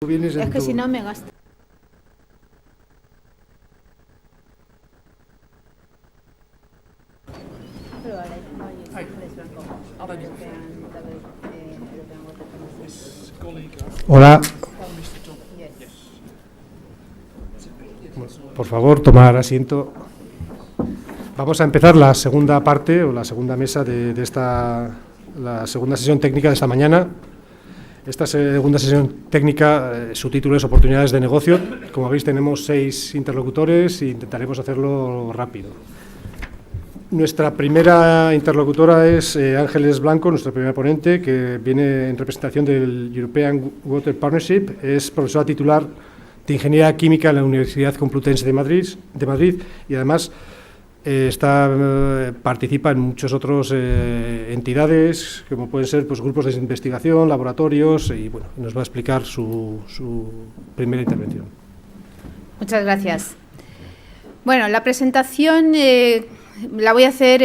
Es que si no me gasto. Hola. Por favor, tomar asiento. Vamos a empezar la segunda parte o la segunda mesa de la segunda sesión técnica de esta mañana. Esta segunda sesión técnica, su título es Oportunidades de negocio. Como veis, tenemos 6 interlocutores e intentaremos hacerlo rápido. Nuestra primera interlocutora es Ángeles Blanco, nuestra primera ponente, que viene en representación del European Water Partnership. Es profesora titular de Ingeniería Química en la Universidad Complutense de Madrid y además participa en muchas otras entidades, como pueden ser grupos de investigación, laboratorios, y bueno, nos va a explicar su primera intervención. Muchas gracias. Bueno, la presentación la voy a hacer,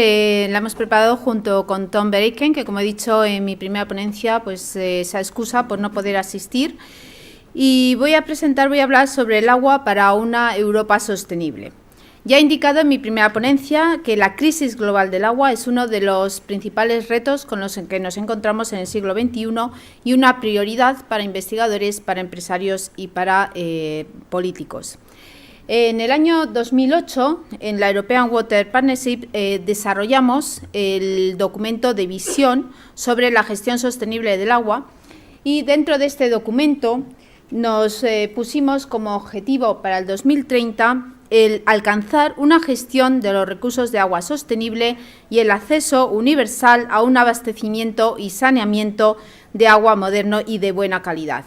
la hemos preparado junto con Tom Beriken, que como he dicho en mi primera ponencia, pues se excusa por no poder asistir. Y voy a hablar sobre el agua para una Europa sostenible. Ya he indicado en mi primera ponencia que la crisis global del agua es uno de los principales retos con los que nos encontramos en el siglo XXI y una prioridad para investigadores, para empresarios y para políticos. En el año 2008, en la European Water Partnership, desarrollamos el documento de visión sobre la gestión sostenible del agua y dentro de este documento nos pusimos como objetivo para el 2030 el alcanzar una gestión de los recursos de agua sostenible y el acceso universal a un abastecimiento y saneamiento de agua moderno y de buena calidad.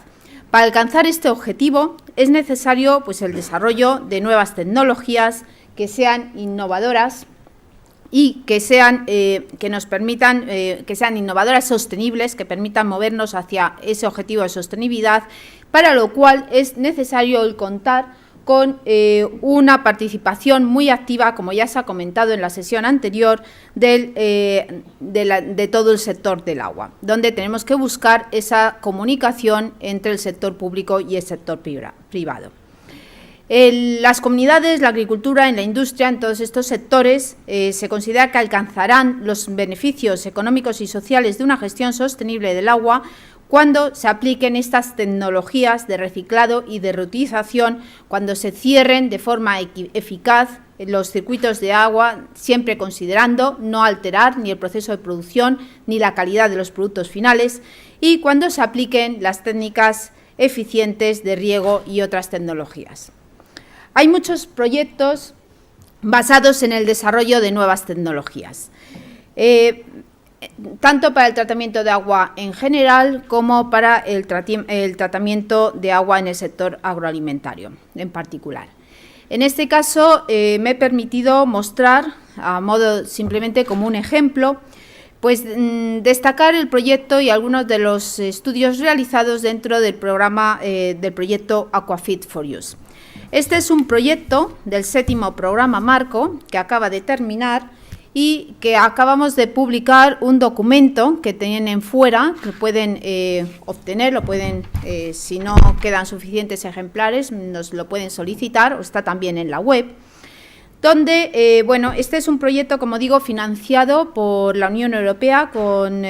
Para alcanzar este objetivo es necesario el desarrollo de nuevas tecnologías que sean innovadoras y que sean innovadoras sostenibles, que permitan movernos hacia ese objetivo de sostenibilidad, para lo cual es necesario el contar con una participación muy activa, como ya se ha comentado en la sesión anterior, de todo el sector del agua, donde tenemos que buscar esa comunicación entre el sector público y el sector privado. Las comunidades, la agricultura, en la industria, en todos estos sectores, se considera que alcanzarán los beneficios económicos y sociales de una gestión sostenible del agua cuando se apliquen estas tecnologías de reciclado y de reutilización, cuando se cierren de forma eficaz los circuitos de agua, siempre considerando no alterar ni el proceso de producción ni la calidad de los productos finales, y cuando se apliquen las técnicas eficientes de riego y otras tecnologías. Hay muchos proyectos basados en el desarrollo de nuevas tecnologías, tanto para el tratamiento de agua en general como para el tratamiento de agua en el sector agroalimentario en particular. En este caso me he permitido mostrar, a modo simplemente como un ejemplo, destacar el proyecto y algunos de los estudios realizados dentro del programa del proyecto Aquafit for Use. Este es un proyecto del 7º programa marco que acaba de terminar y que acabamos de publicar un documento que tienen fuera, que pueden obtener, si no quedan suficientes ejemplares, nos lo pueden solicitar, o está también en la web, donde, este es un proyecto, como digo, financiado por la Unión Europea con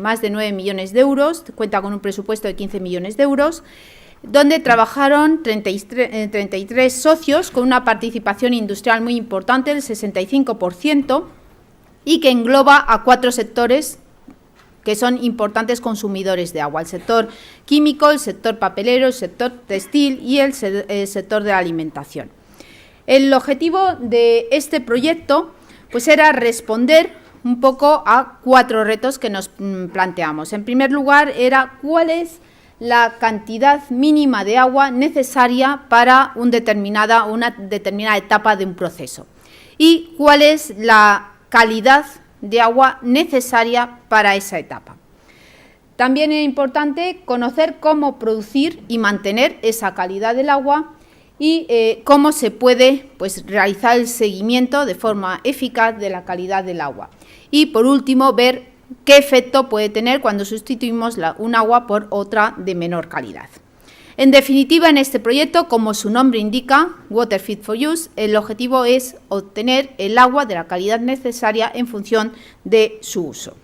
más de 9 millones de euros, cuenta con un presupuesto de 15 millones de euros, donde trabajaron 33 socios con una participación industrial muy importante, del 65%, y que engloba a 4 sectores que son importantes consumidores de agua: el sector químico, el sector papelero, el sector textil y el sector de la alimentación. El objetivo de este proyecto era responder un poco a 4 retos que nos planteamos. En primer lugar, era cuál es la cantidad mínima de agua necesaria para una determinada etapa de un proceso y cuál es la calidad de agua necesaria para esa etapa. También es importante conocer cómo producir y mantener esa calidad del agua y cómo se puede realizar el seguimiento de forma eficaz de la calidad del agua. Y por último, ver qué efecto puede tener cuando sustituimos un agua por otra de menor calidad. En definitiva, en este proyecto, como su nombre indica, Water Fit for Use, el objetivo es obtener el agua de la calidad necesaria en función de su uso.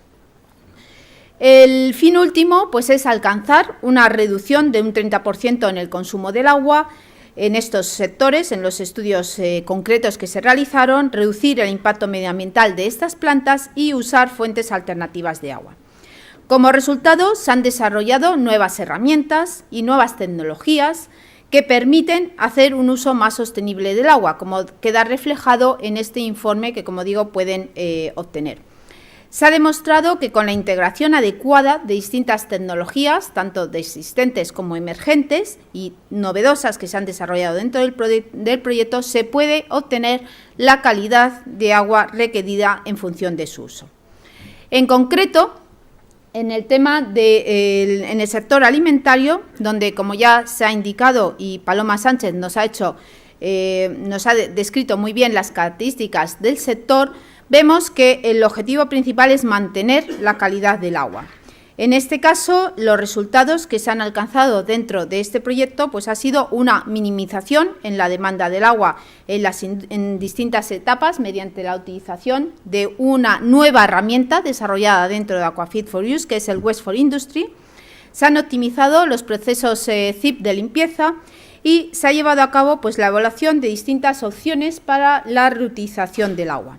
El fin último, pues, es alcanzar una reducción de un 30% en el consumo del agua en estos sectores, en los estudios concretos que se realizaron, reducir el impacto medioambiental de estas plantas y usar fuentes alternativas de agua. Como resultado, se han desarrollado nuevas herramientas y nuevas tecnologías que permiten hacer un uso más sostenible del agua, como queda reflejado en este informe que, como digo, pueden obtener. Se ha demostrado que con la integración adecuada de distintas tecnologías, tanto de existentes como emergentes y novedosas que se han desarrollado dentro del proyecto, se puede obtener la calidad de agua requerida en función de su uso. En concreto, en el tema en el sector alimentario, donde, como ya se ha indicado y Paloma Sánchez nos ha descrito muy bien las características del sector, vemos que el objetivo principal es mantener la calidad del agua. En este caso, los resultados que se han alcanzado dentro de este proyecto, pues, ha sido una minimización en la demanda del agua en distintas etapas mediante la utilización de una nueva herramienta desarrollada dentro de Aquafit for Use, que es el Waste for Industry. Se han optimizado los procesos CIP de limpieza y se ha llevado a cabo, pues, la evaluación de distintas opciones para la reutilización del agua.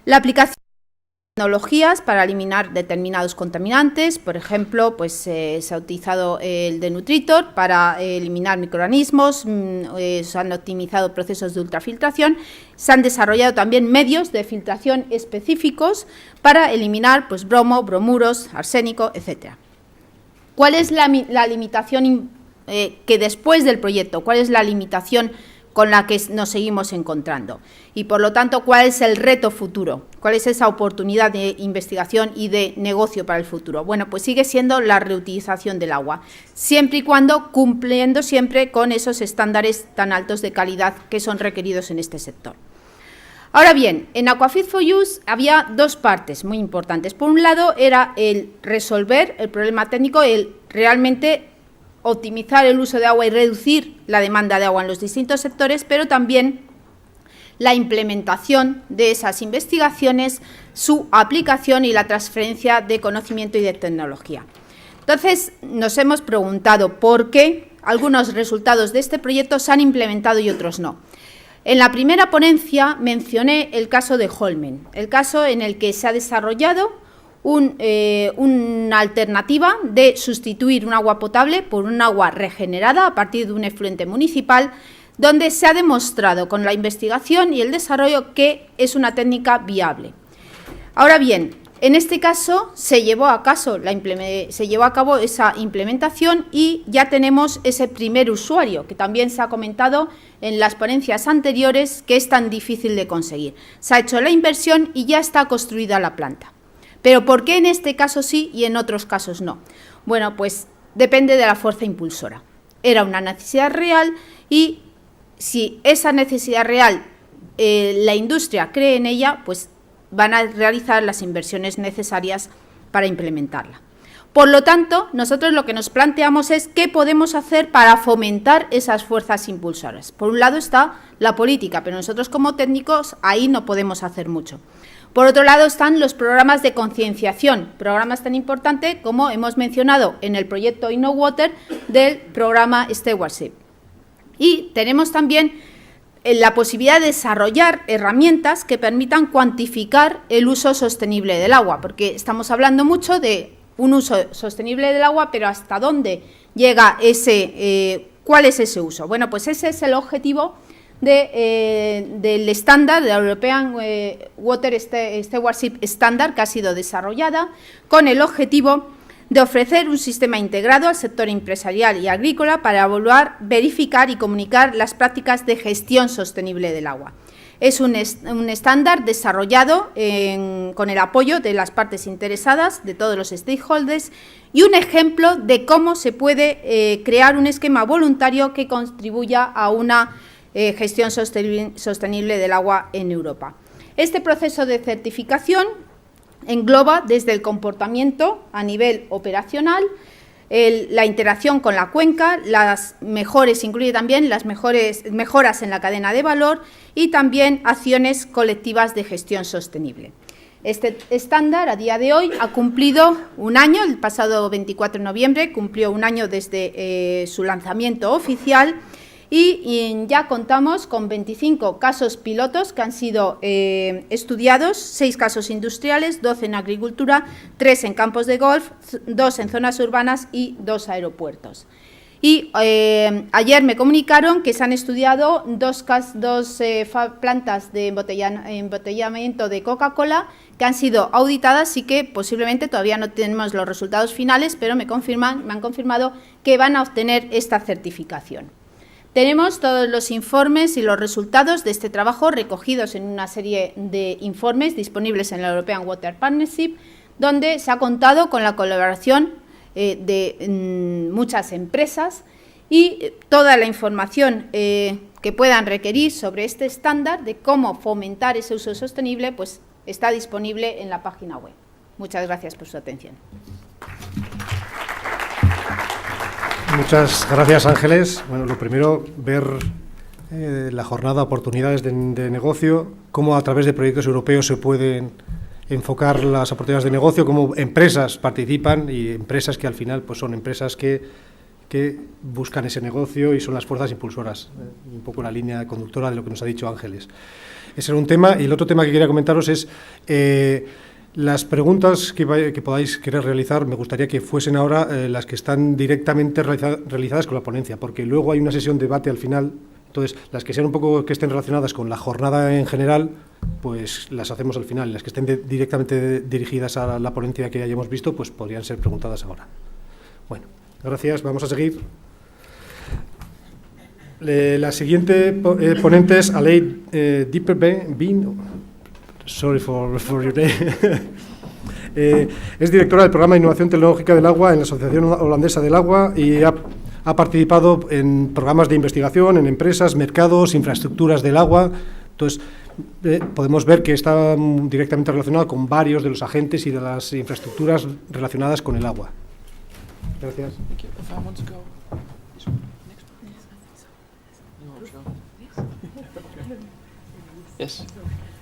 La aplicación de tecnologías para eliminar determinados contaminantes, por ejemplo, pues, se ha utilizado el Denutritor para eliminar microorganismos, se han optimizado procesos de ultrafiltración, se han desarrollado también medios de filtración específicos para eliminar, pues, bromo, bromuros, arsénico, etc. ¿Cuál es la limitación que después del proyecto? ¿Cuál es la limitación con la que nos seguimos encontrando? Y, por lo tanto, ¿cuál es el reto futuro? ¿Cuál es esa oportunidad de investigación y de negocio para el futuro? Bueno, pues sigue siendo la reutilización del agua, siempre y cuando cumpliendo siempre con esos estándares tan altos de calidad que son requeridos en este sector. Ahora bien, en Aquafit for Use había dos partes muy importantes. Por un lado, era el resolver el problema técnico, el realmente optimizar el uso de agua y reducir la demanda de agua en los distintos sectores, pero también la implementación de esas investigaciones, su aplicación y la transferencia de conocimiento y de tecnología. Entonces, nos hemos preguntado por qué algunos resultados de este proyecto se han implementado y otros no. En la primera ponencia mencioné el caso de Holmen, el caso en el que se ha desarrollado una alternativa de sustituir un agua potable por un agua regenerada a partir de un efluente municipal, donde se ha demostrado con la investigación y el desarrollo que es una técnica viable. Ahora bien, en este caso se llevó a cabo esa implementación y ya tenemos ese primer usuario, que también se ha comentado en las ponencias anteriores, que es tan difícil de conseguir. Se ha hecho la inversión y ya está construida la planta. Pero ¿por qué en este caso sí y en otros casos no? Bueno, pues depende de la fuerza impulsora. Era una necesidad real y si esa necesidad real la industria cree en ella, pues van a realizar las inversiones necesarias para implementarla. Por lo tanto, nosotros lo que nos planteamos es qué podemos hacer para fomentar esas fuerzas impulsoras. Por un lado está la política, pero nosotros como técnicos ahí no podemos hacer mucho. Por otro lado están los programas de concienciación, programas tan importantes como hemos mencionado en el proyecto InnoWater del programa Stewardship. Y tenemos también la posibilidad de desarrollar herramientas que permitan cuantificar el uso sostenible del agua, porque estamos hablando mucho de un uso sostenible del agua, pero ¿hasta dónde llega cuál es ese uso? Bueno, pues ese es el objetivo del estándar, de la European Water Stewardship Standard, que ha sido desarrollada con el objetivo de ofrecer un sistema integrado al sector empresarial y agrícola para evaluar, verificar y comunicar las prácticas de gestión sostenible del agua. Es un estándar desarrollado con el apoyo de las partes interesadas, de todos los stakeholders, y un ejemplo de cómo se puede crear un esquema voluntario que contribuya a una gestión sostenible del agua en Europa. Este proceso de certificación engloba desde el comportamiento a nivel operacional, la interacción con la cuenca, incluye también las mejoras en la cadena de valor y también acciones colectivas de gestión sostenible. Este estándar, a día de hoy, ha cumplido un año, el pasado 24 de noviembre, cumplió un año desde su lanzamiento oficial y ya contamos con 25 casos pilotos que han sido estudiados, 6 casos industriales, 12 en agricultura, 3 en campos de golf, 2 en zonas urbanas y 2 aeropuertos. Y ayer me comunicaron que se han estudiado dos plantas de embotellamiento de Coca-Cola que han sido auditadas y que posiblemente todavía no tenemos los resultados finales, pero me han confirmado que van a obtener esta certificación. Tenemos todos los informes y los resultados de este trabajo recogidos en una serie de informes disponibles en la European Water Partnership, donde se ha contado con la colaboración de muchas empresas y toda la información que puedan requerir sobre este estándar de cómo fomentar ese uso sostenible, pues está disponible en la página web. Muchas gracias por su atención. Muchas gracias, Ángeles. Bueno, lo primero, ver la jornada Oportunidades de Negocio, cómo a través de proyectos europeos se pueden enfocar las oportunidades de negocio, cómo empresas participan y empresas que al final pues son empresas que buscan ese negocio y son las fuerzas impulsoras, un poco la línea conductora de lo que nos ha dicho Ángeles. Ese era un tema, y el otro tema que quería comentaros es las preguntas que podáis querer realizar. Me gustaría que fuesen ahora las que están directamente realizadas con la ponencia, porque luego hay una sesión de debate al final. Entonces, las que sean un poco que estén relacionadas con la jornada en general, pues las hacemos al final. Las que estén directamente dirigidas a la ponencia que hayamos visto, pues podrían ser preguntadas ahora. Bueno, gracias. Vamos a seguir. La siguiente ponente es Aleid Dieperbeen. Sorry for your name. Es directora del Programa de Innovación Tecnológica del Agua en la Asociación Holandesa del Agua y ha participado en programas de investigación, en empresas, mercados, infraestructuras del agua. Entonces, podemos ver que está directamente relacionado con varios de los agentes y de las infraestructuras relacionadas con el agua. Gracias. Yes.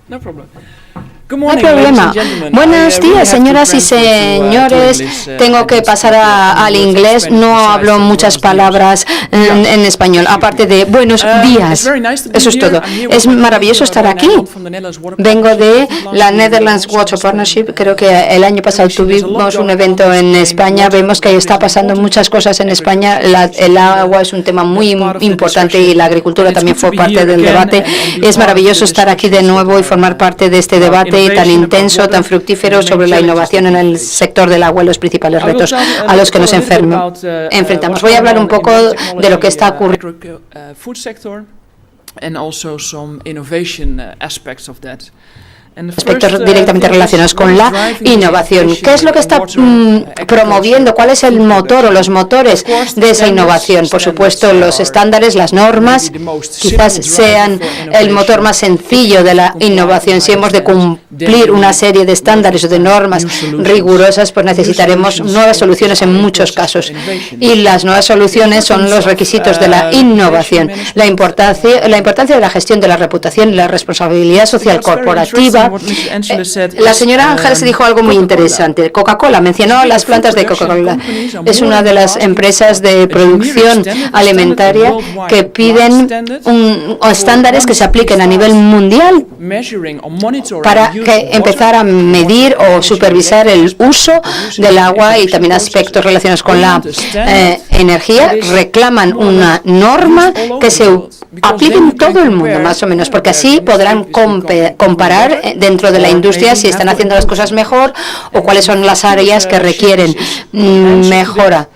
No problem. No hay problema. Buenos días, señoras y señores. Tengo que pasar al inglés. No hablo muchas palabras en español, aparte de buenos días. Eso es todo. Es maravilloso estar aquí. Vengo de la Netherlands Water Partnership. Creo que el año pasado tuvimos un evento en España. Vemos que está pasando muchas cosas en España. El agua es un tema muy importante y la agricultura también fue parte del debate. Es maravilloso estar aquí de nuevo y formar parte de este debate tan intenso, tan fructífero sobre la innovación en el sector del agua y los principales retos a los que nos enfrentamos. Voy a hablar un poco de lo que está ocurriendo. Aspectos directamente relacionados con la innovación. ¿Qué es lo que está promoviendo? ¿Cuál es el motor o los motores de esa innovación? Por supuesto, los estándares, las normas, quizás sean el motor más sencillo de la innovación. Si hemos de cumplir una serie de estándares o de normas rigurosas, pues necesitaremos nuevas soluciones en muchos casos. Y las nuevas soluciones son los requisitos de la innovación. La importancia de la gestión de la reputación y la responsabilidad social corporativa. La señora Ángeles dijo algo muy interesante. Coca-Cola, mencionó las plantas de Coca-Cola. Es una de las empresas de producción alimentaria que piden estándares que se apliquen a nivel mundial para empezar a medir o supervisar el uso del agua y también aspectos relacionados con la energía. Reclaman una norma que se aplique en todo el mundo, más o menos, porque así podrán comparar dentro de la industria si están haciendo las cosas mejor o cuáles son las áreas que requieren mejora.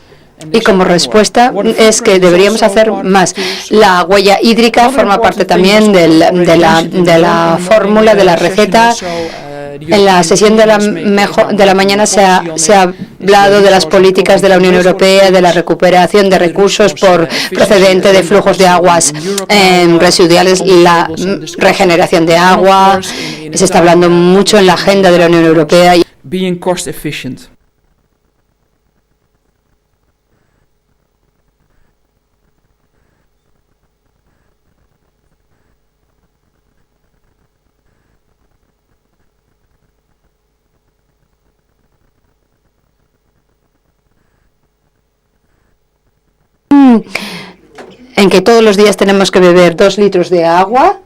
Y como respuesta es que deberíamos hacer más. La huella hídrica forma parte también de la fórmula, de la receta. En la sesión de la mañana se ha hablado de las políticas de la Unión Europea, de la recuperación de recursos procedente de flujos de aguas residuales, la regeneración de agua. Se está hablando mucho en la agenda de la Unión Europea. Being cost efficient. en que todos los días tenemos que beber 2 litros de agua.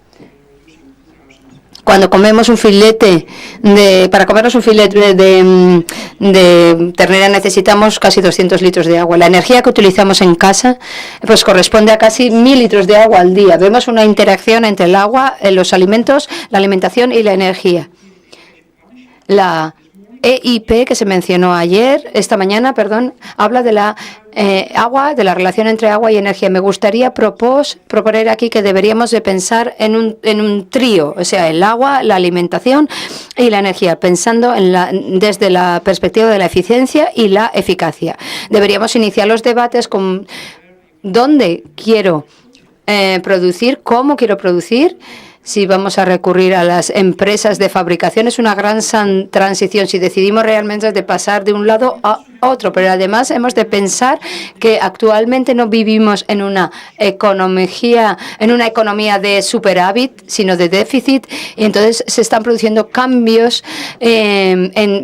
Cuando comemos un filete para comernos un filete de ternera necesitamos casi 200 litros de agua. La energía que utilizamos en casa pues corresponde a casi 1000 litros de agua al día. Vemos una interacción entre el agua, los alimentos, la alimentación y la energía. La EIP que se mencionó esta mañana, habla de la agua, de la relación entre agua y energía. Me gustaría proponer aquí que deberíamos de pensar en un trío, o sea, el agua, la alimentación y la energía, pensando desde la perspectiva de la eficiencia y la eficacia. Deberíamos iniciar los debates con dónde quiero producir, cómo quiero producir. Si vamos a recurrir a las empresas de fabricación, es una gran transición si decidimos realmente de pasar de un lado a otro. Pero además hemos de pensar que actualmente no vivimos en una economía de superávit, sino de déficit. Y entonces se están produciendo cambios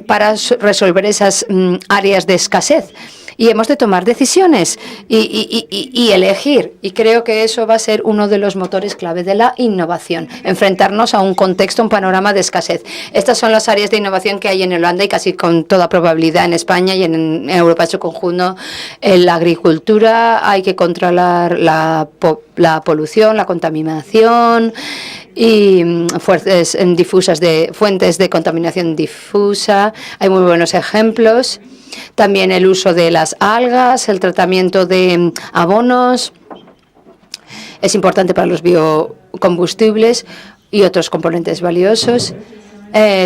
para resolver esas áreas de escasez. Y hemos de tomar decisiones y elegir. Y creo que eso va a ser uno de los motores clave de la innovación. Enfrentarnos a un contexto, un panorama de escasez. Estas son las áreas de innovación que hay en Holanda y casi con toda probabilidad en España y en Europa en su conjunto. En la agricultura hay que controlar la polución, la contaminación y fuentes de contaminación difusa. Hay muy buenos ejemplos. También el uso de las algas, el tratamiento de abonos, es importante para los biocombustibles y otros componentes valiosos.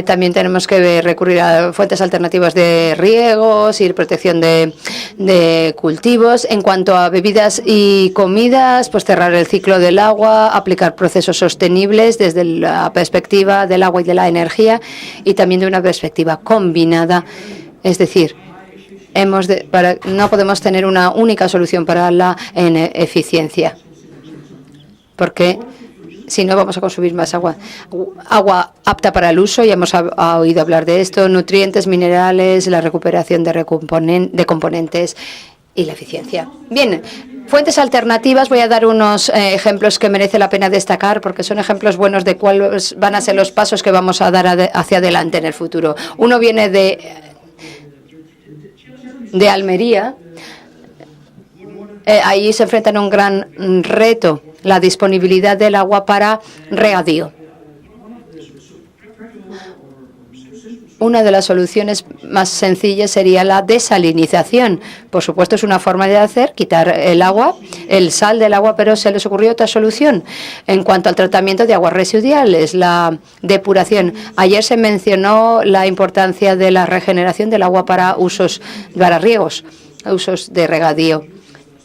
También tenemos que recurrir a fuentes alternativas de riegos y protección de cultivos. En cuanto a bebidas y comidas, pues cerrar el ciclo del agua, aplicar procesos sostenibles desde la perspectiva del agua y de la energía y también de una perspectiva combinada, es decir, no podemos tener una única solución para la eficiencia, porque si no vamos a consumir más agua. Agua apta para el uso, ya hemos oído hablar de esto, nutrientes, minerales, la recuperación de componentes y la eficiencia. Bien, fuentes alternativas, voy a dar unos ejemplos que merece la pena destacar porque son ejemplos buenos de cuáles van a ser los pasos que vamos a dar hacia adelante en el futuro. Uno viene de Almería. Ahí se enfrentan a un gran reto, la disponibilidad del agua para regadío. Una de las soluciones más sencillas sería la desalinización. Por supuesto, es una forma de quitar el sal del agua, pero se les ocurrió otra solución. En cuanto al tratamiento de aguas residuales, la depuración. Ayer se mencionó la importancia de la regeneración del agua para riegos, usos de regadío,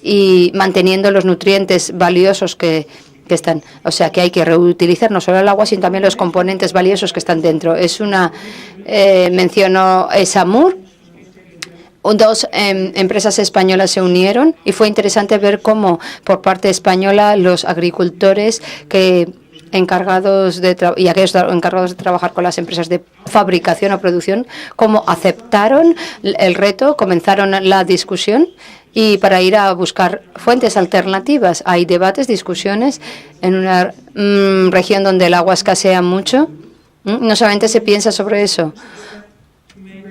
y manteniendo los nutrientes valiosos que están, o sea que hay que reutilizar no solo el agua, sino también los componentes valiosos que están dentro. Mencionó Samur. Dos empresas españolas se unieron y fue interesante ver cómo por parte española los agricultores encargados de trabajar con las empresas de fabricación o producción, cómo aceptaron el reto, comenzaron la discusión y para ir a buscar fuentes alternativas. Hay debates, discusiones en una región donde el agua escasea mucho. No solamente se piensa sobre eso.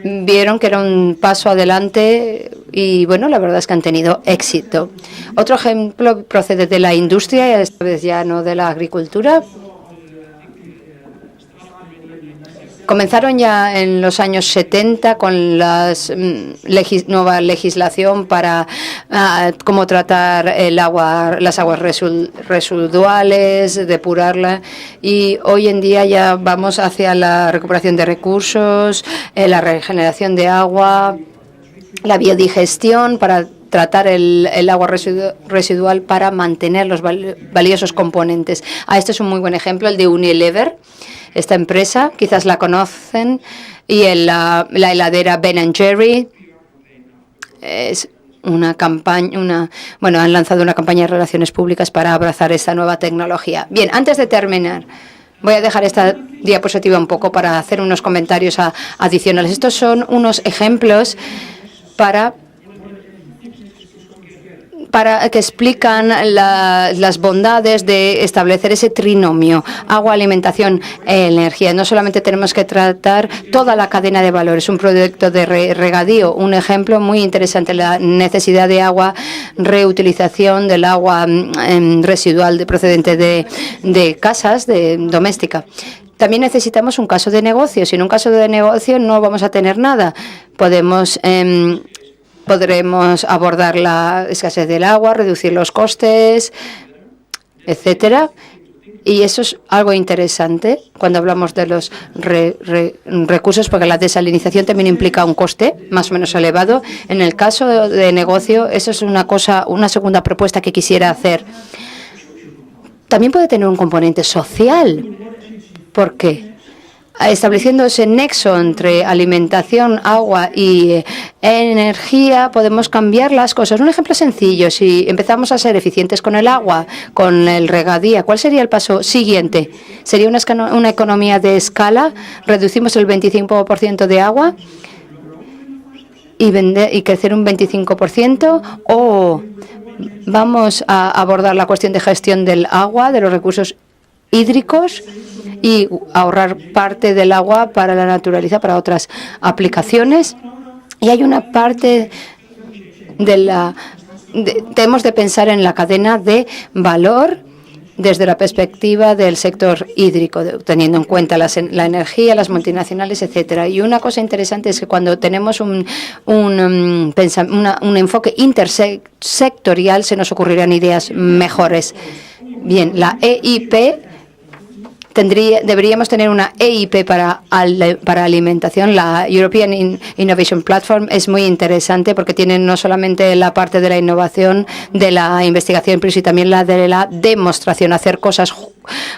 Vieron que era un paso adelante y, bueno, la verdad es que han tenido éxito. Otro ejemplo procede de la industria, esta vez ya no de la agricultura. Comenzaron ya en los años 70 con la nueva legislación para cómo tratar las aguas residuales, depurarla, y hoy en día ya vamos hacia la recuperación de recursos, la regeneración de agua, la biodigestión para tratar el agua residual para mantener los valiosos componentes. Este es un muy buen ejemplo, el de Unilever. Esta empresa, quizás la conocen, y la heladera Ben & Jerry es una campaña, han lanzado una campaña de relaciones públicas para abrazar esta nueva tecnología. Bien, antes de terminar, voy a dejar esta diapositiva un poco para hacer unos comentarios adicionales. Estos son unos ejemplos para que explican las bondades de establecer ese trinomio, agua, alimentación, energía. No solamente tenemos que tratar toda la cadena de valor, es un proyecto de regadío, un ejemplo muy interesante, la necesidad de agua, reutilización del agua residual procedente de casas, doméstica. También necesitamos un caso de negocio. Sin un caso de negocio no vamos a tener nada. Podremos abordar la escasez del agua, reducir los costes, etcétera. Y eso es algo interesante cuando hablamos de los recursos, porque la desalinización también implica un coste más o menos elevado. En el caso de negocio, eso es una segunda propuesta que quisiera hacer. También puede tener un componente social. ¿Por qué? Estableciendo ese nexo entre alimentación, agua y energía, podemos cambiar las cosas. Un ejemplo sencillo, si empezamos a ser eficientes con el agua, con el regadío, ¿cuál sería el paso siguiente? ¿Sería una economía de escala? ¿Reducimos el 25% de agua y crecer un 25%? ¿O vamos a abordar la cuestión de gestión del agua, de los recursos hídricos, y ahorrar parte del agua para la naturaleza, para otras aplicaciones? Y hay una parte tenemos de pensar en la cadena de valor desde la perspectiva del sector hídrico, teniendo en cuenta la energía, las multinacionales, etcétera. Y una cosa interesante es que cuando tenemos un enfoque intersectorial, se nos ocurrirán ideas mejores. Bien, la EIP deberíamos tener una EIP para alimentación. La European Innovation Platform es muy interesante porque tiene no solamente la parte de la innovación, de la investigación, pero sí también la de la demostración, hacer cosas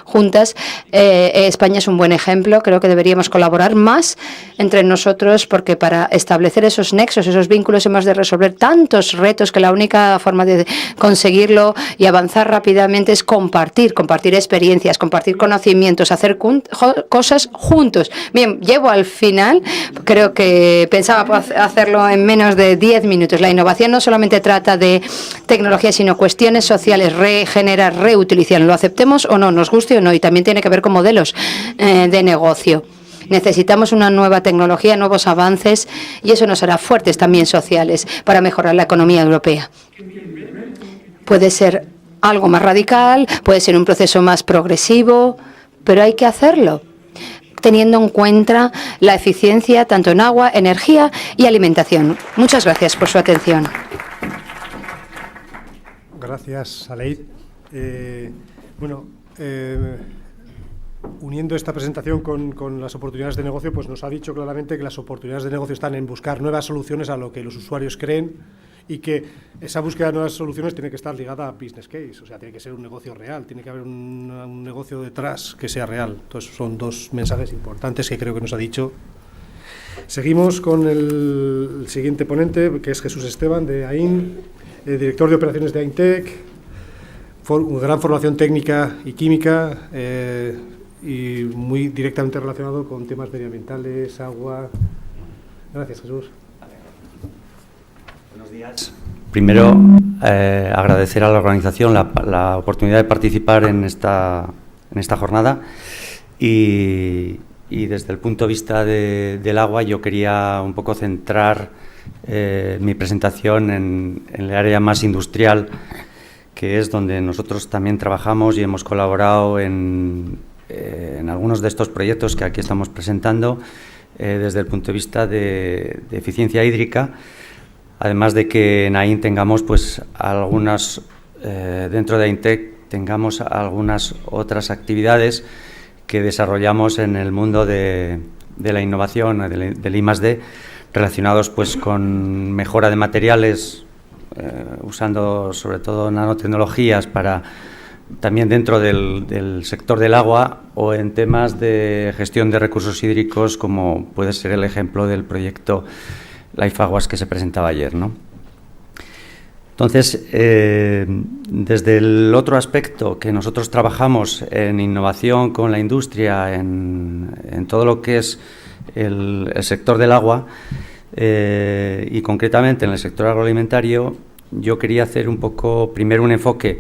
juntas. España es un buen ejemplo. Creo que deberíamos colaborar más entre nosotros, porque para establecer esos nexos, esos vínculos, hemos de resolver tantos retos que la única forma de conseguirlo y avanzar rápidamente es compartir experiencias, compartir conocimientos, hacer cosas juntos. Bien, llevo al final. Creo que pensaba hacerlo en menos de 10 minutos. La innovación no solamente trata de tecnología, sino cuestiones sociales, regenerar, reutilizar, lo aceptemos o no, nos guste o no, y también tiene que ver con modelos de negocio. Necesitamos una nueva tecnología, nuevos avances, y eso nos hará fuertes también sociales para mejorar la economía europea. Puede ser algo más radical, puede ser un proceso más progresivo, pero hay que hacerlo teniendo en cuenta la eficiencia tanto en agua, energía y alimentación. Muchas gracias por su atención. Gracias, Aleid. Uniendo esta presentación con las oportunidades de negocio, pues nos ha dicho claramente que las oportunidades de negocio están en buscar nuevas soluciones a lo que los usuarios creen, y que esa búsqueda de nuevas soluciones tiene que estar ligada a business case, o sea, tiene que ser un negocio real, tiene que haber un negocio detrás que sea real. Entonces, son dos mensajes importantes que creo que nos ha dicho. Seguimos con el siguiente ponente, que es Jesús Esteban, de AIN, director de operaciones de AINTEC, gran formación técnica y química, y muy directamente relacionado con temas medioambientales, agua. Gracias, Jesús. Buenos días. Primero, agradecer a la organización la oportunidad de participar en esta jornada, y desde el punto de vista del agua yo quería un poco centrar mi presentación en el área más industrial, que es donde nosotros también trabajamos y hemos colaborado en algunos de estos proyectos que aquí estamos presentando, desde el punto de vista de eficiencia hídrica. Además de que en AIN tengamos pues algunas, dentro de AINTEC tengamos algunas otras actividades que desarrollamos en el mundo de la innovación, del I+D, relacionados pues con mejora de materiales, usando sobre todo nanotecnologías para también dentro del sector del agua, o en temas de gestión de recursos hídricos, como puede ser el ejemplo del proyecto Life Aguas que se presentaba ayer, ¿no? Entonces, desde el otro aspecto que nosotros trabajamos en innovación con la industria, en todo lo que es el sector del agua, y concretamente en el sector agroalimentario, yo quería hacer un poco, primero, un enfoque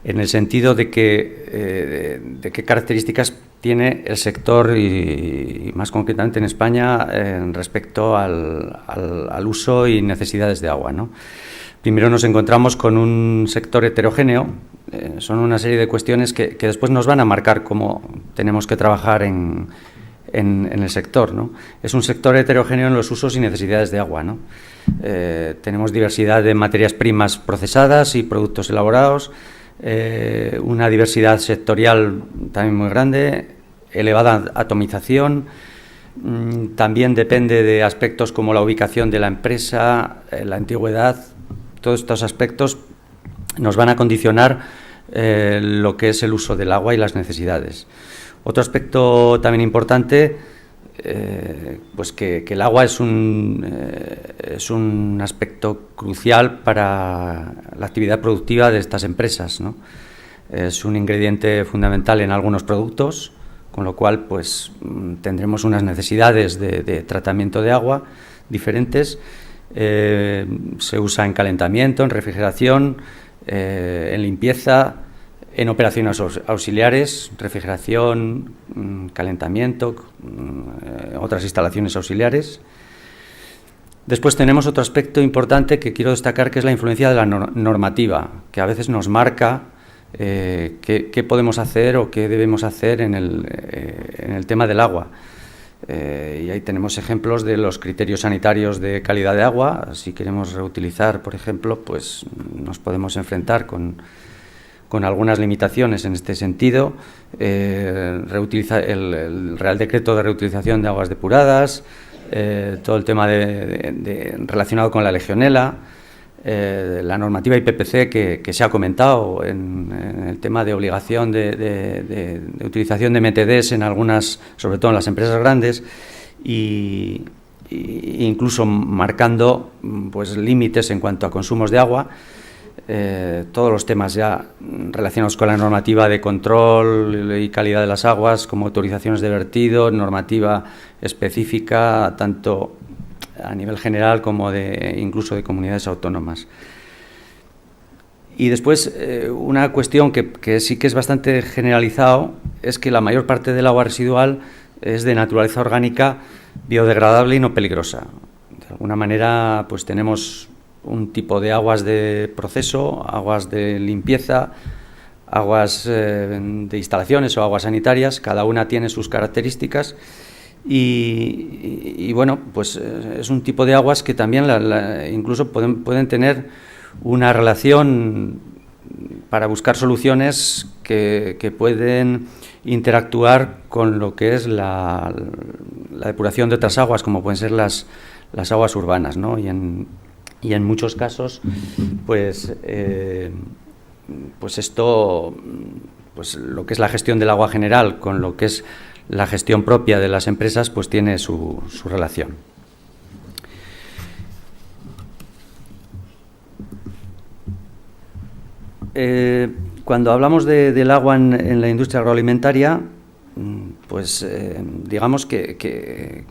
en el sentido de qué características tiene el sector y más concretamente en España respecto al uso y necesidades de agua, ¿no? Primero nos encontramos con un sector heterogéneo, son una serie de cuestiones que después nos van a marcar cómo tenemos que trabajar en el sector, ¿no? Es un sector heterogéneo en los usos y necesidades de agua, ¿no? Tenemos diversidad de materias primas procesadas y productos elaborados, una diversidad sectorial también muy grande, elevada atomización, también depende de aspectos como la ubicación de la empresa, la antigüedad. Todos estos aspectos nos van a condicionar lo que es el uso del agua y las necesidades. Otro aspecto también importante, pues que el agua es un aspecto crucial para la actividad productiva de estas empresas, ¿no? Es un ingrediente fundamental en algunos productos, con lo cual pues tendremos unas necesidades de tratamiento de agua diferentes. Se usa en calentamiento, en refrigeración, en limpieza, en operaciones auxiliares, refrigeración, calentamiento, otras instalaciones auxiliares. Después tenemos otro aspecto importante que quiero destacar, que es la influencia de la normativa, que a veces nos marca qué podemos hacer o qué debemos hacer en el tema del agua. Y ahí tenemos ejemplos de los criterios sanitarios de calidad de agua. Si queremos reutilizar, por ejemplo, pues nos podemos enfrentar con algunas limitaciones en este sentido. El Real Decreto de Reutilización de Aguas Depuradas, todo el tema relacionado con la legionela, la normativa IPPC que se ha comentado en el tema de obligación de utilización de MTDs en algunas, sobre todo en las empresas grandes, y incluso marcando pues límites en cuanto a consumos de agua. Todos los temas ya relacionados con la normativa de control y calidad de las aguas, como autorizaciones de vertido, normativa específica, tanto a nivel general como incluso de comunidades autónomas. Y después, una cuestión que sí que es bastante generalizado es que la mayor parte del agua residual es de naturaleza orgánica, biodegradable y no peligrosa. De alguna manera, pues tenemos un tipo de aguas de proceso, aguas de limpieza, aguas de instalaciones o aguas sanitarias, cada una tiene sus características y bueno, pues es un tipo de aguas que también incluso pueden tener una relación para buscar soluciones que pueden interactuar con lo que es la depuración de otras aguas, como pueden ser las aguas urbanas, ¿no? Y en muchos casos, pues esto, pues lo que es la gestión del agua general con lo que es la gestión propia de las empresas, pues tiene su relación. Cuando hablamos del agua en la industria agroalimentaria, pues digamos que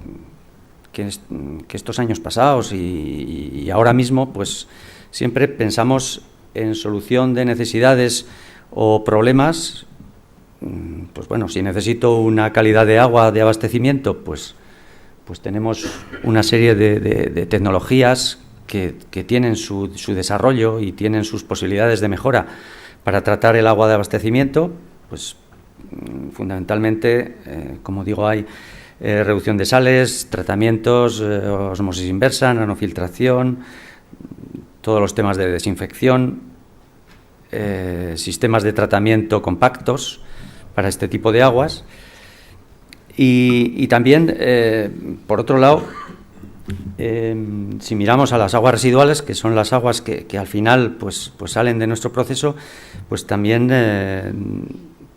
estos años pasados y ahora mismo, pues siempre pensamos en solución de necesidades o problemas. Pues bueno, si necesito una calidad de agua de abastecimiento, pues tenemos una serie de tecnologías que tienen su desarrollo y tienen sus posibilidades de mejora para tratar el agua de abastecimiento. Pues fundamentalmente, como digo, hay reducción de sales, tratamientos, osmosis inversa, nanofiltración, todos los temas de desinfección, sistemas de tratamiento compactos para este tipo de aguas y también, por otro lado, si miramos a las aguas residuales, que son las aguas que al final pues salen de nuestro proceso, pues también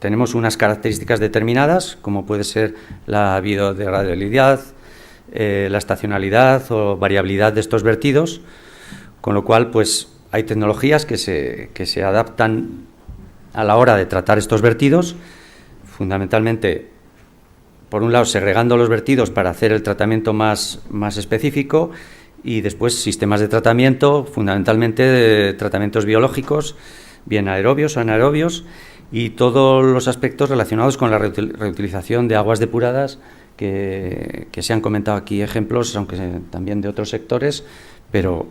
tenemos unas características determinadas, como puede ser la biodegradabilidad, la estacionalidad o variabilidad de estos vertidos, con lo cual pues hay tecnologías que se adaptan a la hora de tratar estos vertidos, fundamentalmente, por un lado, segregando los vertidos para hacer el tratamiento más específico y después sistemas de tratamiento, fundamentalmente de tratamientos biológicos, bien aerobios o anaerobios, y todos los aspectos relacionados con la reutilización de aguas depuradas, que se han comentado aquí ejemplos, aunque también de otros sectores, pero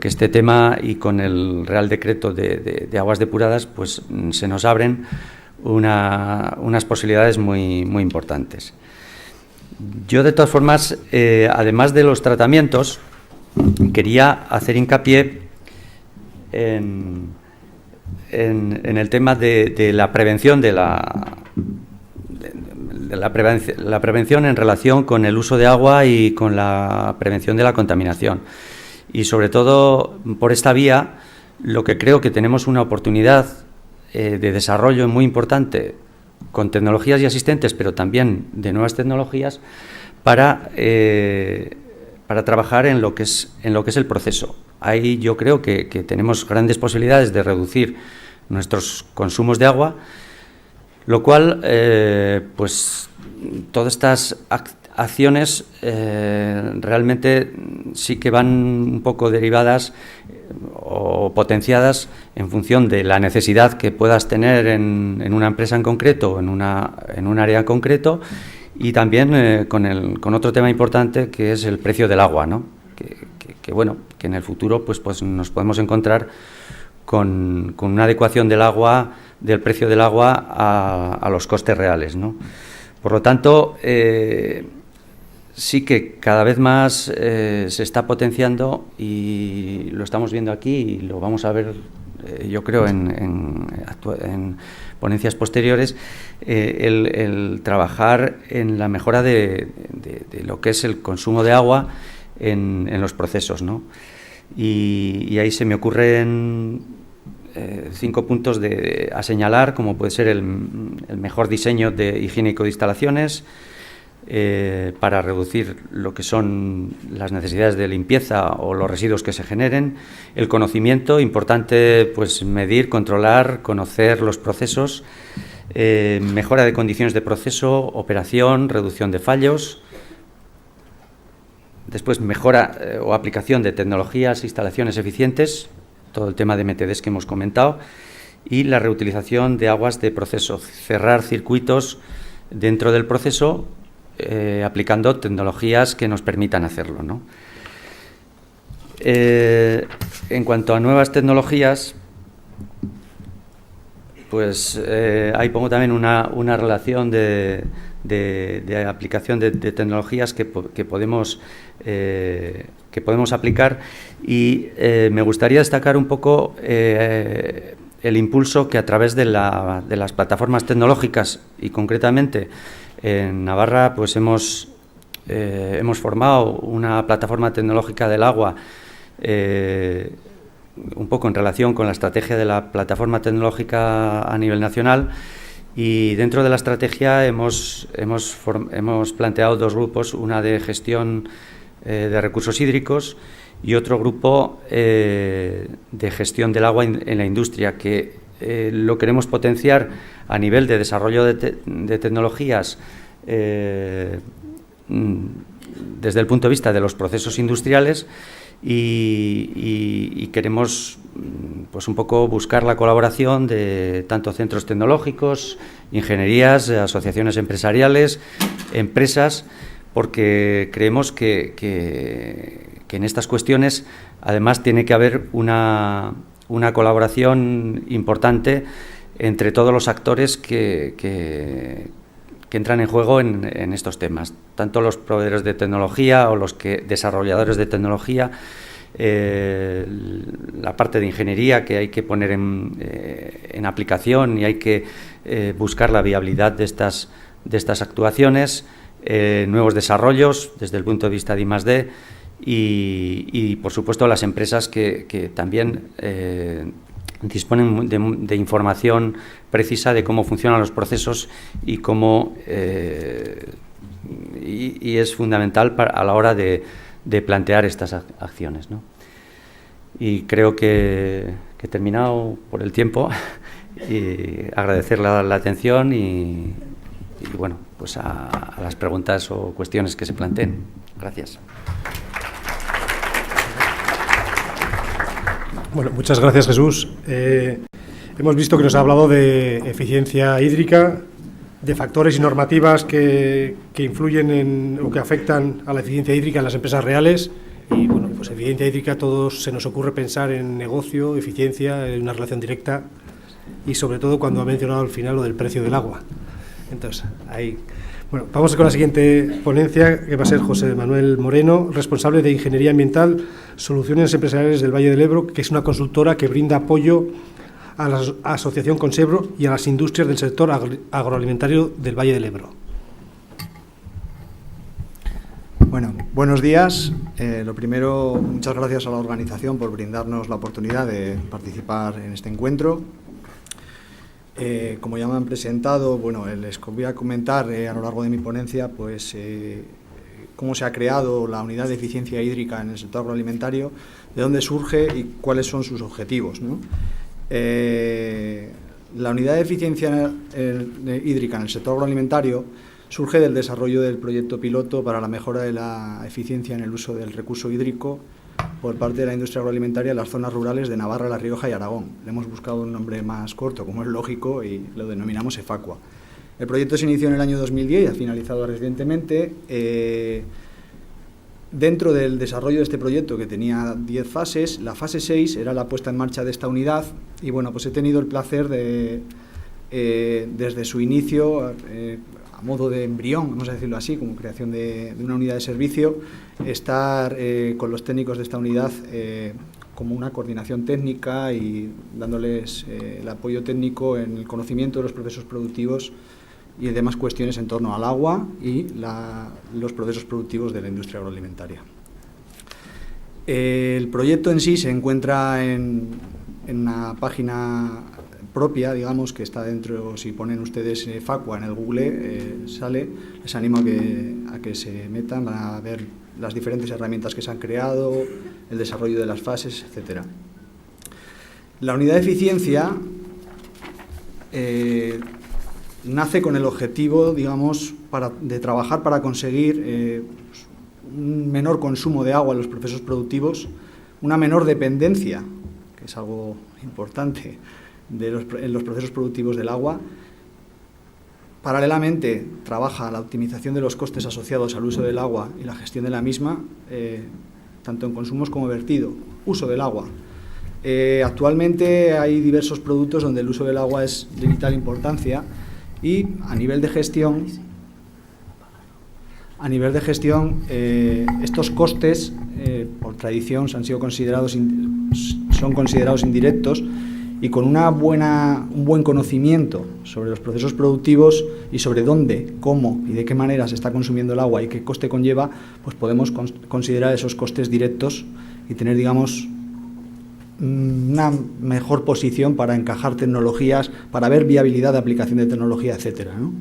que este tema y con el Real Decreto de aguas depuradas pues se nos abren unas posibilidades muy importantes. Yo, de todas formas, además de los tratamientos, quería hacer hincapié en el tema de la prevención la prevención en relación con el uso de agua y con la prevención de la contaminación. Y sobre todo por esta vía, lo que creo que tenemos una oportunidad de desarrollo muy importante con tecnologías ya existentes, pero también de nuevas tecnologías para trabajar en lo que es el proceso. Ahí yo creo que tenemos grandes posibilidades de reducir nuestros consumos de agua, lo cual, pues todas estas acciones realmente sí que van un poco derivadas o potenciadas en función de la necesidad que puedas tener en una empresa en concreto o en un área en concreto, y también con otro tema importante, que es el precio del agua, ¿no? Que bueno, que en el futuro pues nos podemos encontrar con una adecuación del precio del agua a los costes reales, ¿no? Por lo tanto, sí que cada vez más se está potenciando, y lo estamos viendo aquí y lo vamos a ver, yo creo, en ponencias posteriores, el trabajar en la mejora de lo que es el consumo de agua en los procesos, ¿no? Y ahí se me ocurren 5 puntos a señalar, como puede ser el mejor diseño higiénico de instalaciones, para reducir lo que son las necesidades de limpieza o los residuos que se generen, el conocimiento, importante pues medir, controlar, conocer los procesos, mejora de condiciones de proceso, operación, reducción de fallos, después mejora o aplicación de tecnologías, instalaciones eficientes, todo el tema de MTDs que hemos comentado, y la reutilización de aguas de proceso, cerrar circuitos dentro del proceso, aplicando tecnologías que nos permitan hacerlo, ¿no? En cuanto a nuevas tecnologías, pues ahí pongo también una relación de aplicación de tecnologías que podemos aplicar, y me gustaría destacar un poco el impulso que a través de las plataformas tecnológicas, y concretamente en Navarra pues hemos formado una plataforma tecnológica del agua, un poco en relación con la estrategia de la plataforma tecnológica a nivel nacional, y dentro de la estrategia hemos planteado 2 grupos, una de gestión de recursos hídricos y otro grupo de gestión del agua en la industria, que lo queremos potenciar a nivel de desarrollo de tecnologías desde el punto de vista de los procesos industriales, y queremos pues un poco buscar la colaboración de tanto centros tecnológicos, ingenierías, asociaciones empresariales, empresas, porque creemos que en estas cuestiones además tiene que haber una colaboración importante entre todos los actores que entran en juego en estos temas, tanto los proveedores de tecnología o los desarrolladores de tecnología, la parte de ingeniería que hay que poner en aplicación, y hay que buscar la viabilidad de estas actuaciones, nuevos desarrollos desde el punto de vista de I+D, y por supuesto las empresas que también disponen de información precisa de cómo funcionan los procesos y cómo y es fundamental a la hora de plantear estas acciones, ¿no? Y creo que he terminado por el tiempo, y agradecer la atención y bueno, pues a las preguntas o cuestiones que se planteen. Gracias. Bueno, muchas gracias, Jesús. Hemos visto que nos ha hablado de eficiencia hídrica, de factores y normativas que influyen o que afectan a la eficiencia hídrica en las empresas reales. Y bueno, pues eficiencia hídrica, todos se nos ocurre pensar en negocio, eficiencia, en una relación directa y sobre todo cuando ha mencionado al final lo del precio del agua. Entonces, ahí. Bueno, vamos con la siguiente ponencia, que va a ser José Manuel Moreno, responsable de Ingeniería Ambiental, Soluciones Empresariales del Valle del Ebro, que es una consultora que brinda apoyo a la Asociación Consebro y a las industrias del sector agroalimentario del Valle del Ebro. Bueno, buenos días. Lo primero, muchas gracias a la organización por brindarnos la oportunidad de participar en este encuentro. Como ya me han presentado, bueno, les voy a comentar a lo largo de mi ponencia pues, cómo se ha creado la unidad de eficiencia hídrica en el sector agroalimentario, de dónde surge y cuáles son sus objetivos, ¿no? La unidad de eficiencia hídrica en el sector agroalimentario surge del desarrollo del proyecto piloto para la mejora de la eficiencia en el uso del recurso hídrico por parte de la industria agroalimentaria en las zonas rurales de Navarra, La Rioja y Aragón. Le hemos buscado un nombre más corto, como es lógico, y lo denominamos EFACUA. El proyecto se inició en el año 2010 y ha finalizado recientemente. Dentro del desarrollo de este proyecto, que tenía 10 fases, la fase 6 era la puesta en marcha de esta unidad y bueno, pues he tenido el placer de, desde su inicio, a modo de embrión, vamos a decirlo así, como creación de una unidad de servicio, estar con los técnicos de esta unidad como una coordinación técnica y dándoles el apoyo técnico en el conocimiento de los procesos productivos y demás cuestiones en torno al agua y los procesos productivos de la industria agroalimentaria. El proyecto en sí se encuentra en una página propia, digamos, que está dentro, si ponen ustedes FACUA en el Google, sale. Les animo a que se metan, van a ver las diferentes herramientas que se han creado, el desarrollo de las fases, etc. La unidad de eficiencia nace con el objetivo, digamos, de trabajar para conseguir un menor consumo de agua en los procesos productivos, una menor dependencia, que es algo importante, en los procesos productivos del agua. Paralelamente, trabaja la optimización de los costes asociados al uso del agua y la gestión de la misma, tanto en consumos como vertido. Uso del agua. Actualmente hay diversos productos donde el uso del agua es de vital importancia y a nivel de gestión, estos costes, por tradición, son considerados indirectos y con un buen conocimiento sobre los procesos productivos y sobre dónde, cómo y de qué manera se está consumiendo el agua y qué coste conlleva, pues podemos considerar esos costes directos y tener, digamos, una mejor posición para encajar tecnologías, para ver viabilidad de aplicación de tecnología, etcétera, ¿no?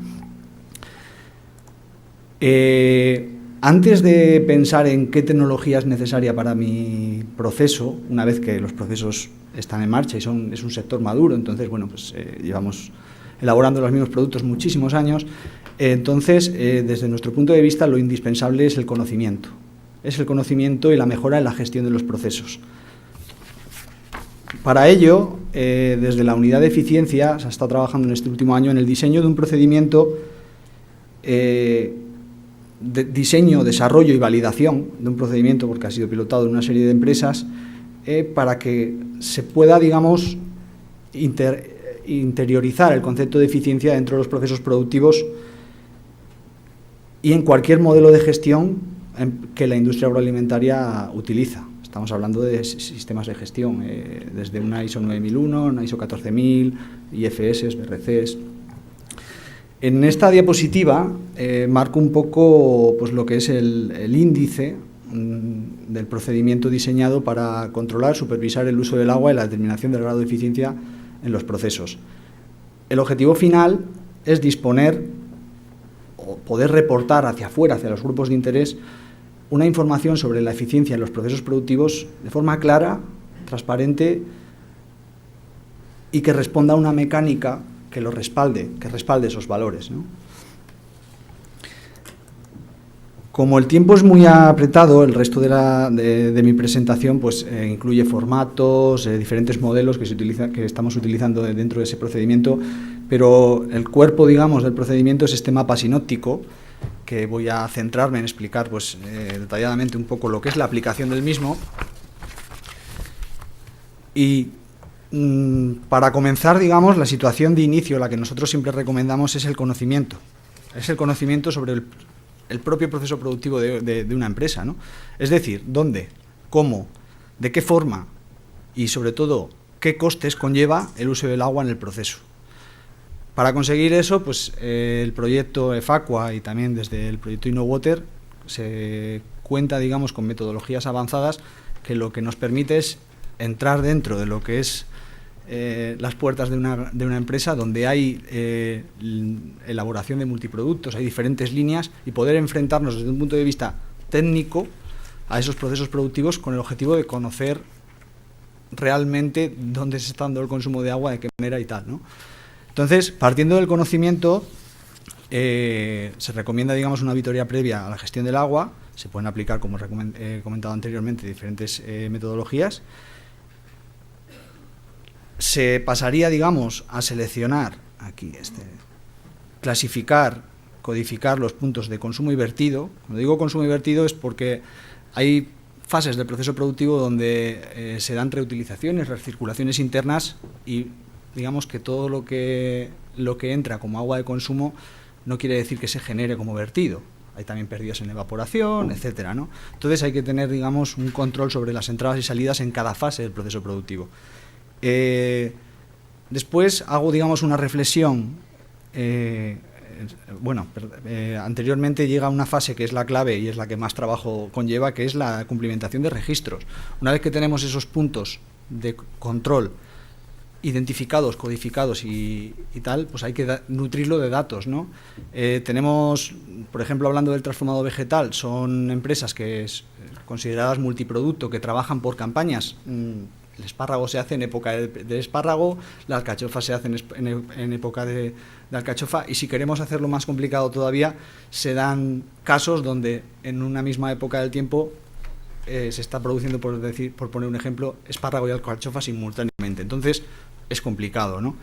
Antes de pensar en qué tecnología es necesaria para mi proceso, una vez que los procesos están en marcha y es un sector maduro, entonces, bueno, pues llevamos elaborando los mismos productos muchísimos años, entonces, desde nuestro punto de vista, lo indispensable es el conocimiento. Es el conocimiento y la mejora en la gestión de los procesos. Para ello, desde la unidad de eficiencia, se ha estado trabajando en este último año en el diseño de un procedimiento de diseño, desarrollo y validación de un procedimiento, porque ha sido pilotado en una serie de empresas, para que se pueda, digamos, interiorizar el concepto de eficiencia dentro de los procesos productivos y en cualquier modelo de gestión que la industria agroalimentaria utiliza. Estamos hablando de sistemas de gestión, desde una ISO 9001, una ISO 14000, IFS, BRCs. En esta diapositiva marco un poco pues, lo que es el índice del procedimiento diseñado para controlar, supervisar el uso del agua y la determinación del grado de eficiencia en los procesos. El objetivo final es disponer o poder reportar hacia afuera, hacia los grupos de interés, una información sobre la eficiencia en los procesos productivos de forma clara, transparente y que responda a una mecánica que lo respalde, esos valores, ¿no? Como el tiempo es muy apretado, el resto de mi presentación pues, incluye formatos, diferentes modelos que estamos utilizando dentro de ese procedimiento, pero el cuerpo, digamos, del procedimiento es este mapa sinóptico, que voy a centrarme en explicar pues, detalladamente un poco lo que es la aplicación del mismo. Y para comenzar, digamos, la situación de inicio, la que nosotros siempre recomendamos, es el conocimiento. Es el conocimiento sobre el propio proceso productivo de una empresa, ¿no? Es decir, dónde, cómo, de qué forma y, sobre todo, qué costes conlleva el uso del agua en el proceso. Para conseguir eso, pues el proyecto EFACUA y también desde el proyecto InnoWater se cuenta, digamos, con metodologías avanzadas que lo que nos permite es entrar dentro de lo que es las puertas de una empresa donde hay elaboración de multiproductos, hay diferentes líneas, y poder enfrentarnos desde un punto de vista técnico a esos procesos productivos con el objetivo de conocer realmente dónde se está dando el consumo de agua, de qué manera y tal, ¿no? Entonces, partiendo del conocimiento, se recomienda, digamos, una auditoría previa a la gestión del agua. Se pueden aplicar, como he comentado anteriormente, diferentes metodologías. Se pasaría, digamos, a seleccionar, aquí clasificar, codificar los puntos de consumo y vertido. Cuando digo consumo y vertido es porque hay fases del proceso productivo donde se dan reutilizaciones, recirculaciones internas, y digamos que todo lo que entra como agua de consumo no quiere decir que se genere como vertido. Hay también pérdidas en evaporación, etcétera, ¿no? Entonces hay que tener, digamos, un control sobre las entradas y salidas en cada fase del proceso productivo. Después hago, digamos, una reflexión. Anteriormente llega una fase que es la clave y es la que más trabajo conlleva, que es la cumplimentación de registros. Una vez que tenemos esos puntos de control identificados, codificados y tal, pues hay que nutrirlo de datos, ¿no? Tenemos, por ejemplo, hablando del transformado vegetal, son empresas que consideradas multiproducto, que trabajan por campañas. El espárrago se hace en época de espárrago, la alcachofa se hace en época de alcachofa, y si queremos hacerlo más complicado todavía, se dan casos donde en una misma época del tiempo se está produciendo, por poner un ejemplo, espárrago y alcachofa simultáneamente. Entonces es complicado, ¿no?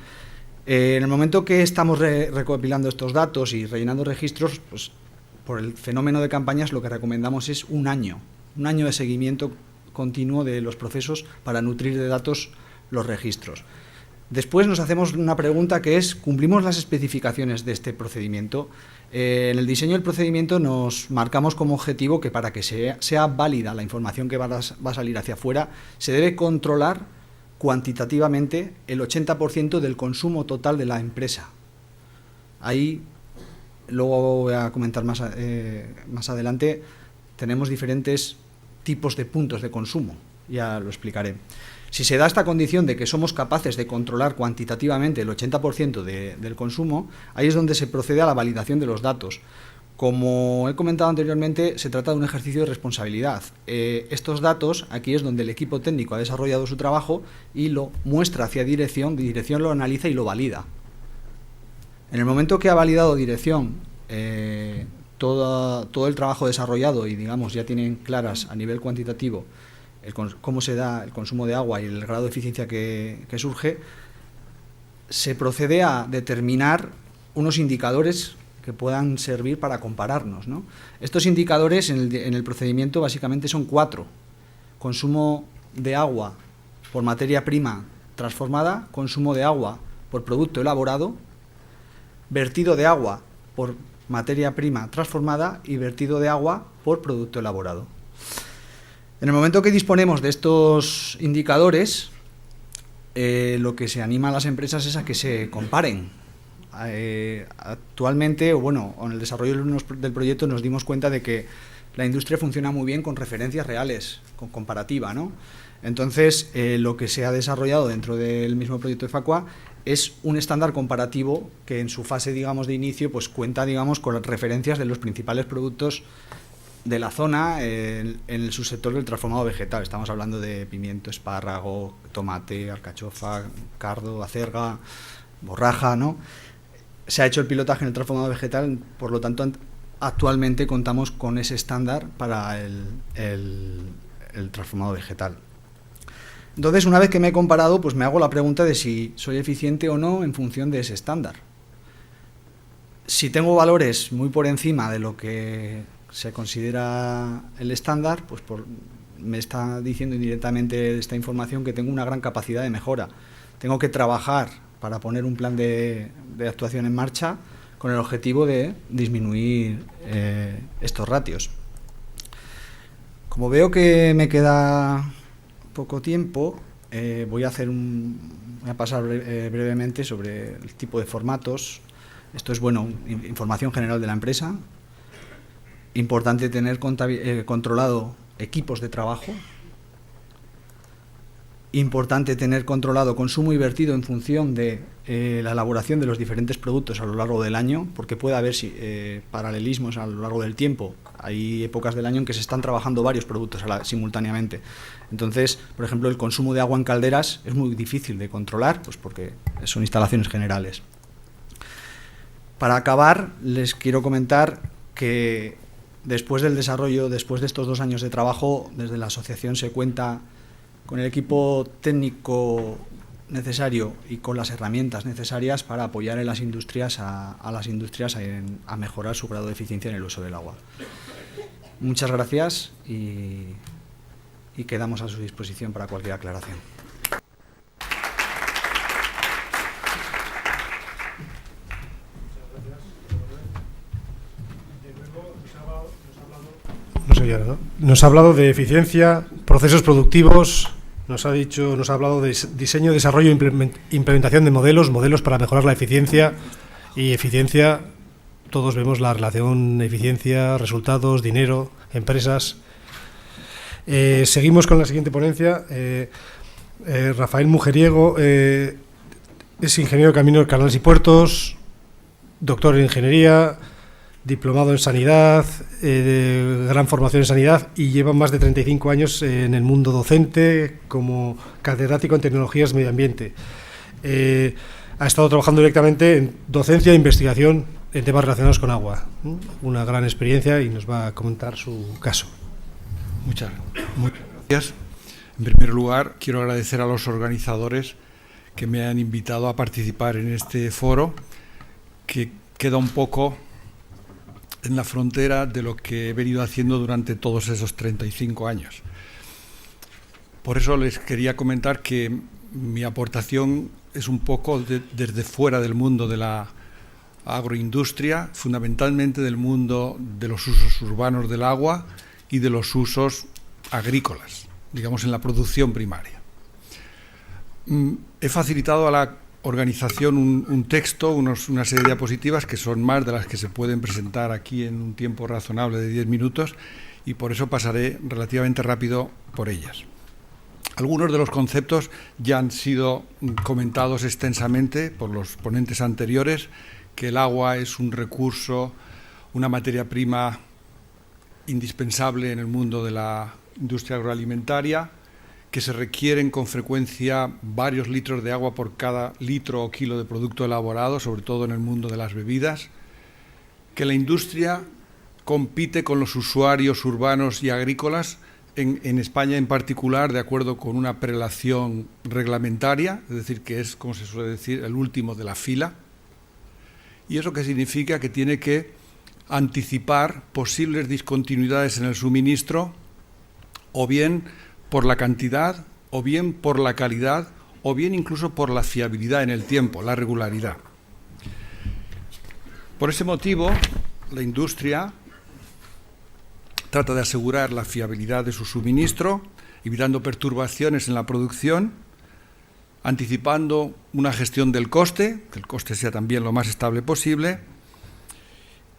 En el momento que estamos recopilando estos datos y rellenando registros, pues por el fenómeno de campañas lo que recomendamos es un año de seguimiento continuo de los procesos para nutrir de datos los registros. Después nos hacemos una pregunta que es: ¿cumplimos las especificaciones de este procedimiento? En el diseño del procedimiento nos marcamos como objetivo que para que sea válida la información que va a salir hacia afuera, se debe controlar cuantitativamente el 80% del consumo total de la empresa. Ahí, luego voy a comentar más adelante, tenemos diferentes tipos de puntos de consumo, ya lo explicaré. Si se da esta condición de que somos capaces de controlar cuantitativamente el 80% del consumo, ahí es donde se procede a la validación de los datos. Como he comentado anteriormente, se trata de un ejercicio de responsabilidad. Estos datos, aquí es donde el equipo técnico ha desarrollado su trabajo y lo muestra hacia dirección, lo analiza y lo valida. En el momento que ha validado dirección todo el trabajo desarrollado y, digamos, ya tienen claras a nivel cuantitativo cómo se da el consumo de agua y el grado de eficiencia que surge, se procede a determinar unos indicadores que puedan servir para compararnos, ¿no? Estos indicadores en el procedimiento básicamente son 4. Consumo de agua por materia prima transformada, consumo de agua por producto elaborado, vertido de agua por materia prima transformada y vertido de agua por producto elaborado. En el momento que disponemos de estos indicadores, lo que se anima a las empresas es a que se comparen. Actualmente, en el desarrollo del proyecto nos dimos cuenta de que la industria funciona muy bien con referencias reales, con comparativa, ¿no? Entonces, lo que se ha desarrollado dentro del mismo proyecto de EFACUA es un estándar comparativo que en su fase, digamos, de inicio, pues cuenta, digamos, con las referencias de los principales productos de la zona en el subsector del transformado vegetal. Estamos hablando de pimiento, espárrago, tomate, alcachofa, cardo, acerga, borraja, ¿no? Se ha hecho el pilotaje en el transformado vegetal, por lo tanto actualmente contamos con ese estándar para el transformado vegetal. Entonces, una vez que me he comparado, pues me hago la pregunta de si soy eficiente o no en función de ese estándar. Si tengo valores muy por encima de lo que se considera el estándar, pues me está diciendo indirectamente esta información que tengo una gran capacidad de mejora. Tengo que trabajar para poner un plan de actuación en marcha con el objetivo de disminuir estos ratios. Como veo que me queda poco tiempo, voy a pasar brevemente sobre el tipo de formatos. Esto es, bueno, información general de la empresa. Importante tener controlado equipos de trabajo. Importante tener controlado consumo y vertido en función de la elaboración de los diferentes productos a lo largo del año, porque puede haber paralelismos a lo largo del tiempo. Hay épocas del año en que se están trabajando varios productos simultáneamente. Entonces, por ejemplo, el consumo de agua en calderas es muy difícil de controlar, pues porque son instalaciones generales. Para acabar, les quiero comentar que después del desarrollo, después de estos 2 años de trabajo, desde la asociación se cuenta con el equipo técnico necesario y con las herramientas necesarias para apoyar a las industrias a mejorar su grado de eficiencia en el uso del agua. Muchas gracias y quedamos a su disposición para cualquier aclaración. Nos ha hablado de eficiencia, procesos productivos, nos ha hablado de diseño, desarrollo e implementación de modelos para mejorar la eficiencia y eficiencia. Todos vemos la relación eficiencia, resultados, dinero, empresas. Seguimos con la siguiente ponencia. Rafael Mujeriego es ingeniero de caminos, canales y puertos, doctor en ingeniería, diplomado en sanidad, gran formación en sanidad y lleva más de 35 años en el mundo docente como catedrático en tecnologías medio ambiente. Ha estado trabajando directamente en docencia e investigación en temas relacionados con agua. Una gran experiencia y nos va a comentar su caso. Muchas gracias. En primer lugar, quiero agradecer a los organizadores que me han invitado a participar en este foro, que queda un poco en la frontera de lo que he venido haciendo durante todos esos 35 años. Por eso les quería comentar que mi aportación es un poco desde fuera del mundo de la agroindustria, fundamentalmente del mundo de los usos urbanos del agua y de los usos agrícolas, digamos en la producción primaria. He facilitado a la organización un texto, una serie de diapositivas que son más de las que se pueden presentar aquí en un tiempo razonable de 10 minutos y por eso pasaré relativamente rápido por ellas. Algunos de los conceptos ya han sido comentados extensamente por los ponentes anteriores, que el agua es un recurso, una materia prima indispensable en el mundo de la industria agroalimentaria, que se requieren con frecuencia varios litros de agua por cada litro o kilo de producto elaborado, sobre todo en el mundo de las bebidas, que la industria compite con los usuarios urbanos y agrícolas, en España en particular, de acuerdo con una prelación reglamentaria, es decir, que es, como se suele decir, el último de la fila. ¿Y eso qué significa? Que tiene que anticipar posibles discontinuidades en el suministro, o bien por la cantidad, o bien por la calidad, o bien incluso por la fiabilidad en el tiempo, la regularidad. Por ese motivo, la industria trata de asegurar la fiabilidad de su suministro, evitando perturbaciones en la producción, anticipando una gestión del coste, que el coste sea también lo más estable posible,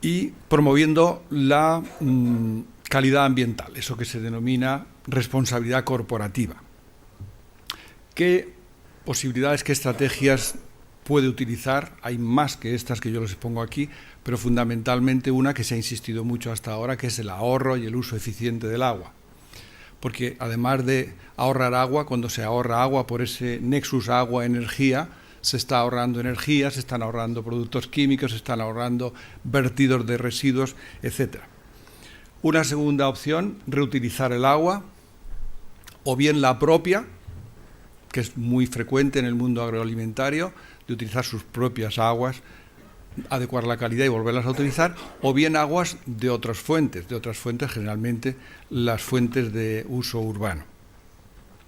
y promoviendo la calidad ambiental, eso que se denomina responsabilidad corporativa. ¿Qué posibilidades, qué estrategias puede utilizar? Hay más que estas que yo les expongo aquí, pero fundamentalmente una que se ha insistido mucho hasta ahora, que es el ahorro y el uso eficiente del agua. Porque además de ahorrar agua, cuando se ahorra agua por ese nexus agua-energía, se está ahorrando energía, se están ahorrando productos químicos, se están ahorrando vertidos de residuos, etc. Una segunda opción, reutilizar el agua, o bien la propia, que es muy frecuente en el mundo agroalimentario, de utilizar sus propias aguas, adecuar la calidad y volverlas a utilizar, o bien aguas de otras fuentes generalmente las fuentes de uso urbano.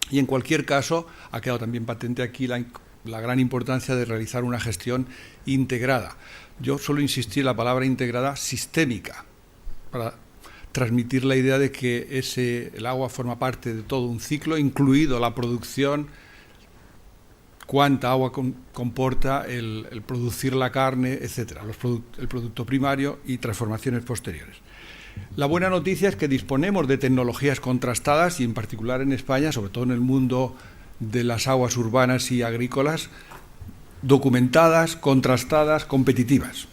Y en cualquier caso, ha quedado también patente aquí la gran importancia de realizar una gestión integrada. Yo suelo insistir en la palabra integrada, sistémica, para transmitir la idea de que el agua forma parte de todo un ciclo, incluido la producción, cuánta agua comporta el producir la carne, etcétera, el producto primario y transformaciones posteriores. La buena noticia es que disponemos de tecnologías contrastadas y en particular en España, sobre todo en el mundo de las aguas urbanas y agrícolas, documentadas, contrastadas, competitivas.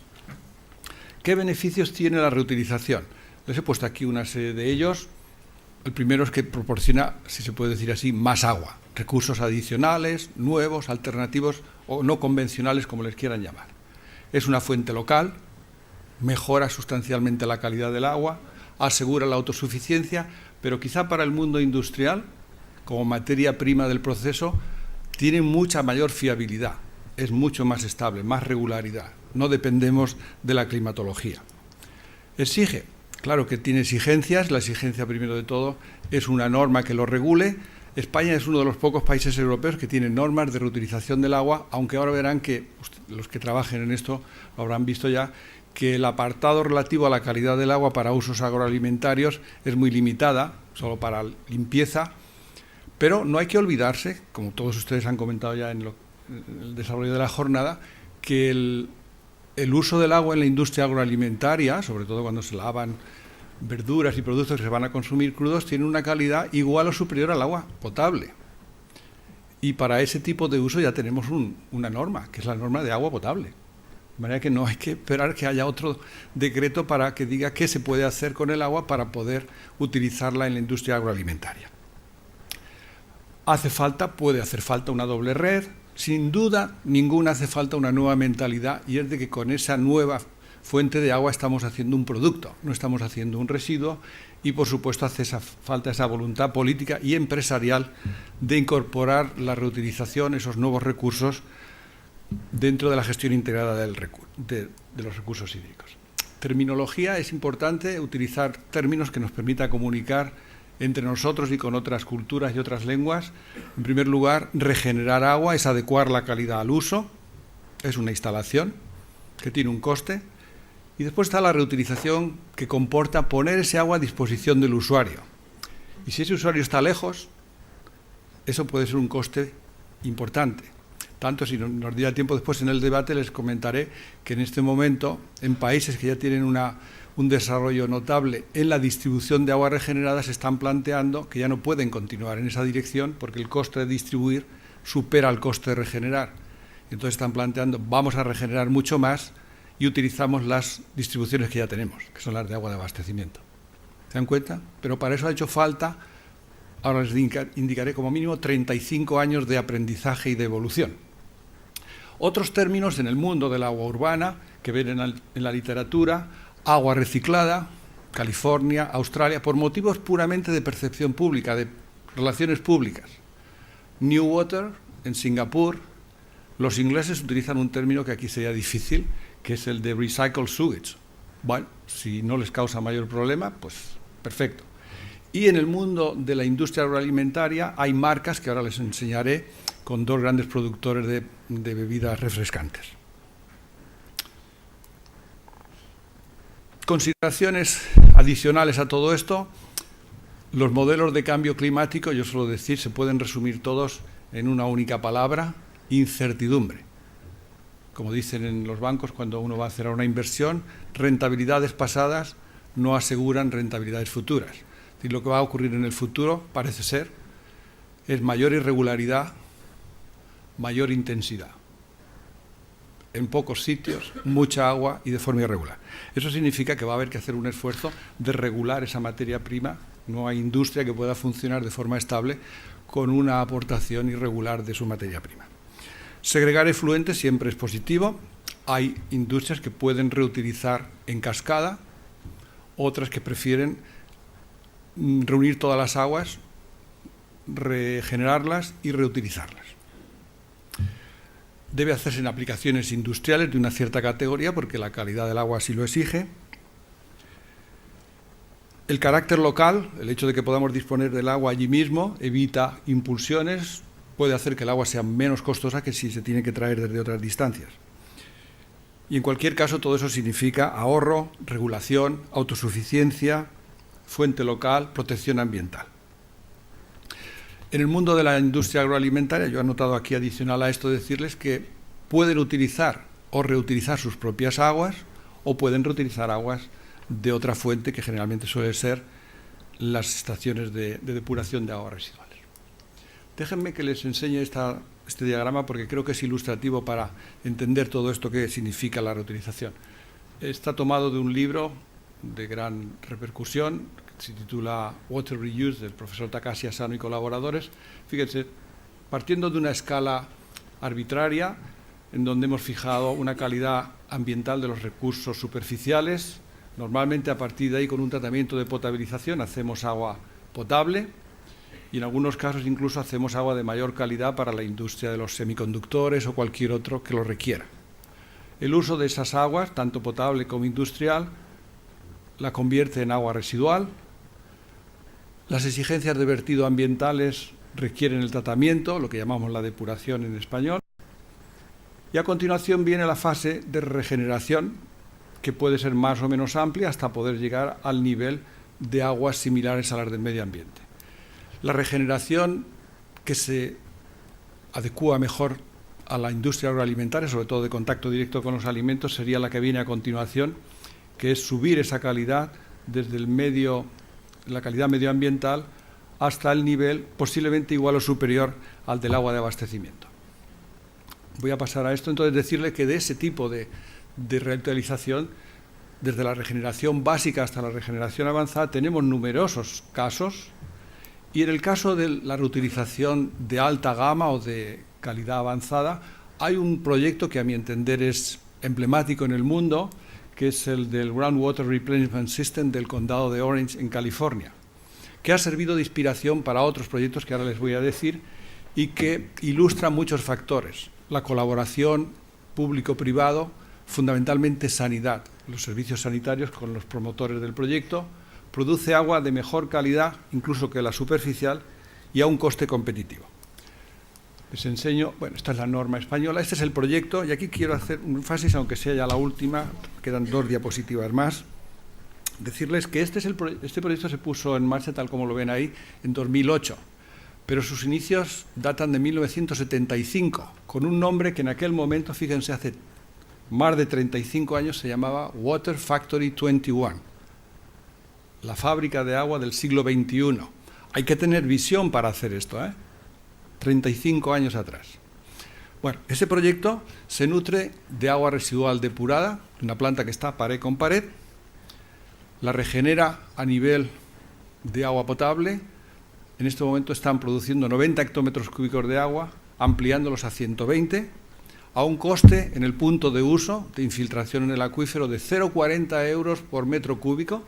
¿Qué beneficios tiene la reutilización? Les he puesto aquí una serie de ellos. El primero es que proporciona, si se puede decir así, más agua, recursos adicionales, nuevos, alternativos o no convencionales, como les quieran llamar. Es una fuente local, mejora sustancialmente la calidad del agua, asegura la autosuficiencia, pero quizá para el mundo industrial, como materia prima del proceso, tiene mucha mayor fiabilidad, es mucho más estable, más regularidad, no dependemos de la climatología. Exige, claro que tiene exigencias, la exigencia primero de todo es una norma que lo regule. España es uno de los pocos países europeos que tienen normas de reutilización del agua, aunque ahora verán que los que trabajen en esto lo habrán visto ya, que el apartado relativo a la calidad del agua para usos agroalimentarios es muy limitada, solo para limpieza, pero no hay que olvidarse, como todos ustedes han comentado ya en el desarrollo de la jornada, que el uso del agua en la industria agroalimentaria, sobre todo cuando se lavan verduras y productos que se van a consumir crudos, tiene una calidad igual o superior al agua potable. Y para ese tipo de uso ya tenemos una norma, que es la norma de agua potable. De manera que no hay que esperar que haya otro decreto para que diga qué se puede hacer con el agua para poder utilizarla en la industria agroalimentaria. Puede hacer falta una doble red, sin duda ninguna hace falta una nueva mentalidad, y es de que con esa nueva fuente de agua estamos haciendo un producto, no estamos haciendo un residuo, y por supuesto hace falta esa voluntad política y empresarial de incorporar la reutilización, esos nuevos recursos, dentro de la gestión integrada de los recursos hídricos. Terminología, es importante utilizar términos que nos permita comunicar entre nosotros y con otras culturas y otras lenguas. En primer lugar, regenerar agua es adecuar la calidad al uso, es una instalación que tiene un coste, y después está la reutilización, que comporta poner ese agua a disposición del usuario. Y si ese usuario está lejos, eso puede ser un coste importante. Tanto, si nos diera tiempo después en el debate, les comentaré que en este momento, en países que ya tienen un desarrollo notable en la distribución de agua regenerada, se están planteando que ya no pueden continuar en esa dirección porque el coste de distribuir supera el coste de regenerar. Entonces están planteando, vamos a regenerar mucho más y utilizamos las distribuciones que ya tenemos, que son las de agua de abastecimiento. ¿Se dan cuenta? Pero para eso ha hecho falta, ahora les indicaré, como mínimo 35 años de aprendizaje y de evolución. Otros términos en el mundo del agua urbana que ven en la literatura: agua reciclada, California, Australia, por motivos puramente de percepción pública, de relaciones públicas. New Water, en Singapur. Los ingleses utilizan un término que aquí sería difícil, que es el de recycled sewage. Bueno, si no les causa mayor problema, pues perfecto. Y en el mundo de la industria agroalimentaria hay marcas que ahora les enseñaré, con dos grandes productores de bebidas refrescantes. Consideraciones adicionales a todo esto: los modelos de cambio climático, yo suelo decir, se pueden resumir todos en una única palabra: incertidumbre. Como dicen en los bancos cuando uno va a hacer una inversión, rentabilidades pasadas no aseguran rentabilidades futuras. Es decir, lo que va a ocurrir en el futuro, parece ser, es mayor irregularidad, mayor intensidad. En pocos sitios, mucha agua y de forma irregular. Eso significa que va a haber que hacer un esfuerzo de regular esa materia prima. No hay industria que pueda funcionar de forma estable con una aportación irregular de su materia prima. Segregar efluentes siempre es positivo. Hay industrias que pueden reutilizar en cascada, otras que prefieren reunir todas las aguas, regenerarlas y reutilizarlas. Debe hacerse en aplicaciones industriales de una cierta categoría porque la calidad del agua así lo exige. El carácter local, el hecho de que podamos disponer del agua allí mismo, evita impulsiones, puede hacer que el agua sea menos costosa que si se tiene que traer desde otras distancias. Y en cualquier caso todo eso significa ahorro, regulación, autosuficiencia, fuente local, protección ambiental. En el mundo de la industria agroalimentaria, yo he anotado aquí adicional a esto decirles que pueden utilizar o reutilizar sus propias aguas o pueden reutilizar aguas de otra fuente que generalmente suele ser las estaciones de depuración de aguas residuales. Déjenme que les enseñe este diagrama porque creo que es ilustrativo para entender todo esto que significa la reutilización. Está tomado de un libro de gran repercusión, que se titula Water Reuse, del profesor Takashi Asano y colaboradores. Fíjense, partiendo de una escala arbitraria, en donde hemos fijado una calidad ambiental de los recursos superficiales, normalmente a partir de ahí con un tratamiento de potabilización hacemos agua potable y en algunos casos incluso hacemos agua de mayor calidad para la industria de los semiconductores o cualquier otro que lo requiera. El uso de esas aguas, tanto potable como industrial, la convierte en agua residual. Las exigencias de vertido ambientales requieren el tratamiento, lo que llamamos la depuración en español. Y a continuación viene la fase de regeneración, que puede ser más o menos amplia hasta poder llegar al nivel de aguas similares a las del medio ambiente. La regeneración que se adecúa mejor a la industria agroalimentaria, sobre todo de contacto directo con los alimentos, sería la que viene a continuación, que es subir esa calidad desde la calidad medioambiental hasta el nivel posiblemente igual o superior al del agua de abastecimiento. Voy a pasar a esto, entonces decirle que de ese tipo de reutilización, desde la regeneración básica hasta la regeneración avanzada, tenemos numerosos casos, y en el caso de la reutilización de alta gama o de calidad avanzada, hay un proyecto que a mi entender es emblemático en el mundo, que es el del Groundwater Replenishment System del condado de Orange en California, que ha servido de inspiración para otros proyectos que ahora les voy a decir y que ilustra muchos factores. La colaboración público-privado, fundamentalmente sanidad, los servicios sanitarios con los promotores del proyecto, produce agua de mejor calidad, incluso que la superficial, y a un coste competitivo. Les enseño, bueno, esta es la norma española, este es el proyecto, y aquí quiero hacer un énfasis, aunque sea ya la última, quedan 2 diapositivas más, decirles que este proyecto se puso en marcha, tal como lo ven ahí, en 2008, pero sus inicios datan de 1975, con un nombre que en aquel momento, fíjense, hace más de 35 años se llamaba Water Factory 21, la fábrica de agua del siglo XXI. Hay que tener visión para hacer esto, 35 años atrás. Bueno, ese proyecto se nutre de agua residual depurada, una planta que está pared con pared, la regenera a nivel de agua potable. En este momento están produciendo 90 hectómetros cúbicos de agua, ampliándolos a 120, a un coste en el punto de uso de infiltración en el acuífero de 0,40 euros por metro cúbico,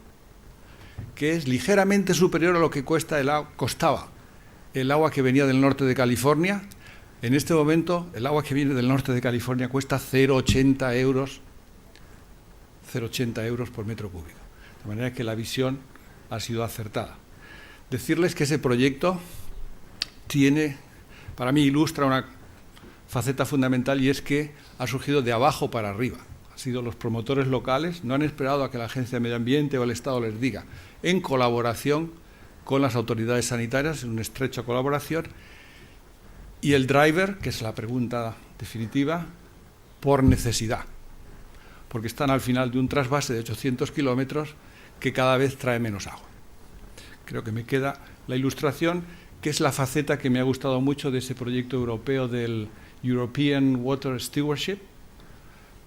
que es ligeramente superior a lo que costaba el agua que venía del norte de California. En este momento, el agua que viene del norte de California cuesta 0,80 euros por metro cúbico. De manera que la visión ha sido acertada. Decirles que ese proyecto para mí ilustra una faceta fundamental, y es que ha surgido de abajo para arriba. Han sido los promotores locales, no han esperado a que la Agencia de Medio Ambiente o el Estado les diga, en colaboración con las autoridades sanitarias, en una estrecha colaboración, y el driver, que es la pregunta definitiva, por necesidad, porque están al final de un trasvase de 800 kilómetros que cada vez trae menos agua. Creo que me queda la ilustración, que es la faceta que me ha gustado mucho de ese proyecto europeo del European Water Stewardship.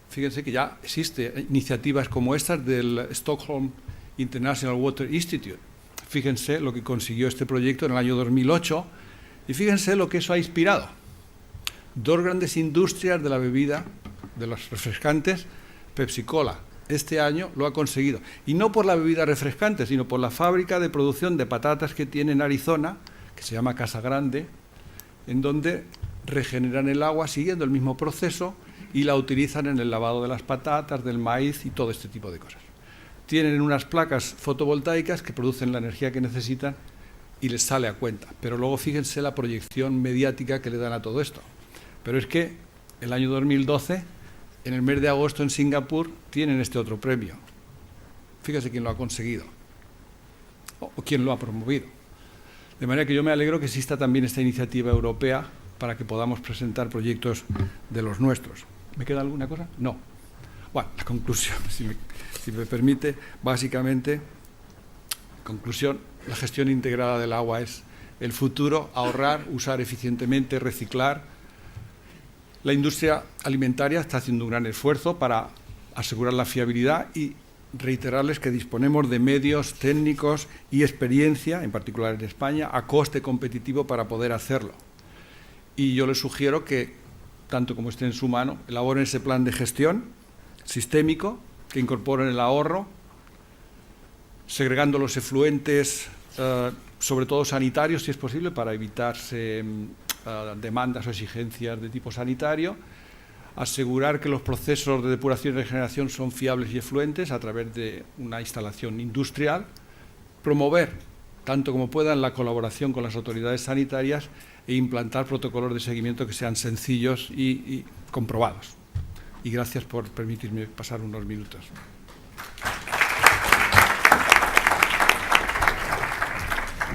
Fíjense que ya existen iniciativas como estas del Stockholm International Water Institute. Fíjense lo que consiguió este proyecto en el año 2008 y fíjense lo que eso ha inspirado. 2 grandes industrias de la bebida, de los refrescantes, Pepsi-Cola. Este año lo ha conseguido. Y no por la bebida refrescante, sino por la fábrica de producción de patatas que tiene en Arizona, que se llama Casa Grande, en donde regeneran el agua siguiendo el mismo proceso y la utilizan en el lavado de las patatas, del maíz y todo este tipo de cosas. Tienen unas placas fotovoltaicas que producen la energía que necesitan y les sale a cuenta. Pero luego fíjense la proyección mediática que le dan a todo esto. Pero es que el año 2012, en el mes de agosto en Singapur, tienen este otro premio. Fíjense quién lo ha conseguido o quién lo ha promovido. De manera que yo me alegro que exista también esta iniciativa europea para que podamos presentar proyectos de los nuestros. ¿Me queda alguna cosa? No. Bueno, la conclusión, si me permite, básicamente, conclusión, la gestión integrada del agua es el futuro, ahorrar, usar eficientemente, reciclar. La industria alimentaria está haciendo un gran esfuerzo para asegurar la fiabilidad y reiterarles que disponemos de medios técnicos y experiencia, en particular en España, a coste competitivo para poder hacerlo. Y yo les sugiero que, tanto como esté en su mano, elaboren ese plan de gestión sistémico que incorporen el ahorro, segregando los efluentes, sobre todo sanitarios, si es posible, para evitarse demandas o exigencias de tipo sanitario, asegurar que los procesos de depuración y regeneración son fiables y efluentes a través de una instalación industrial, promover, tanto como puedan, la colaboración con las autoridades sanitarias e implantar protocolos de seguimiento que sean sencillos y comprobados. Y gracias por permitirme pasar unos minutos.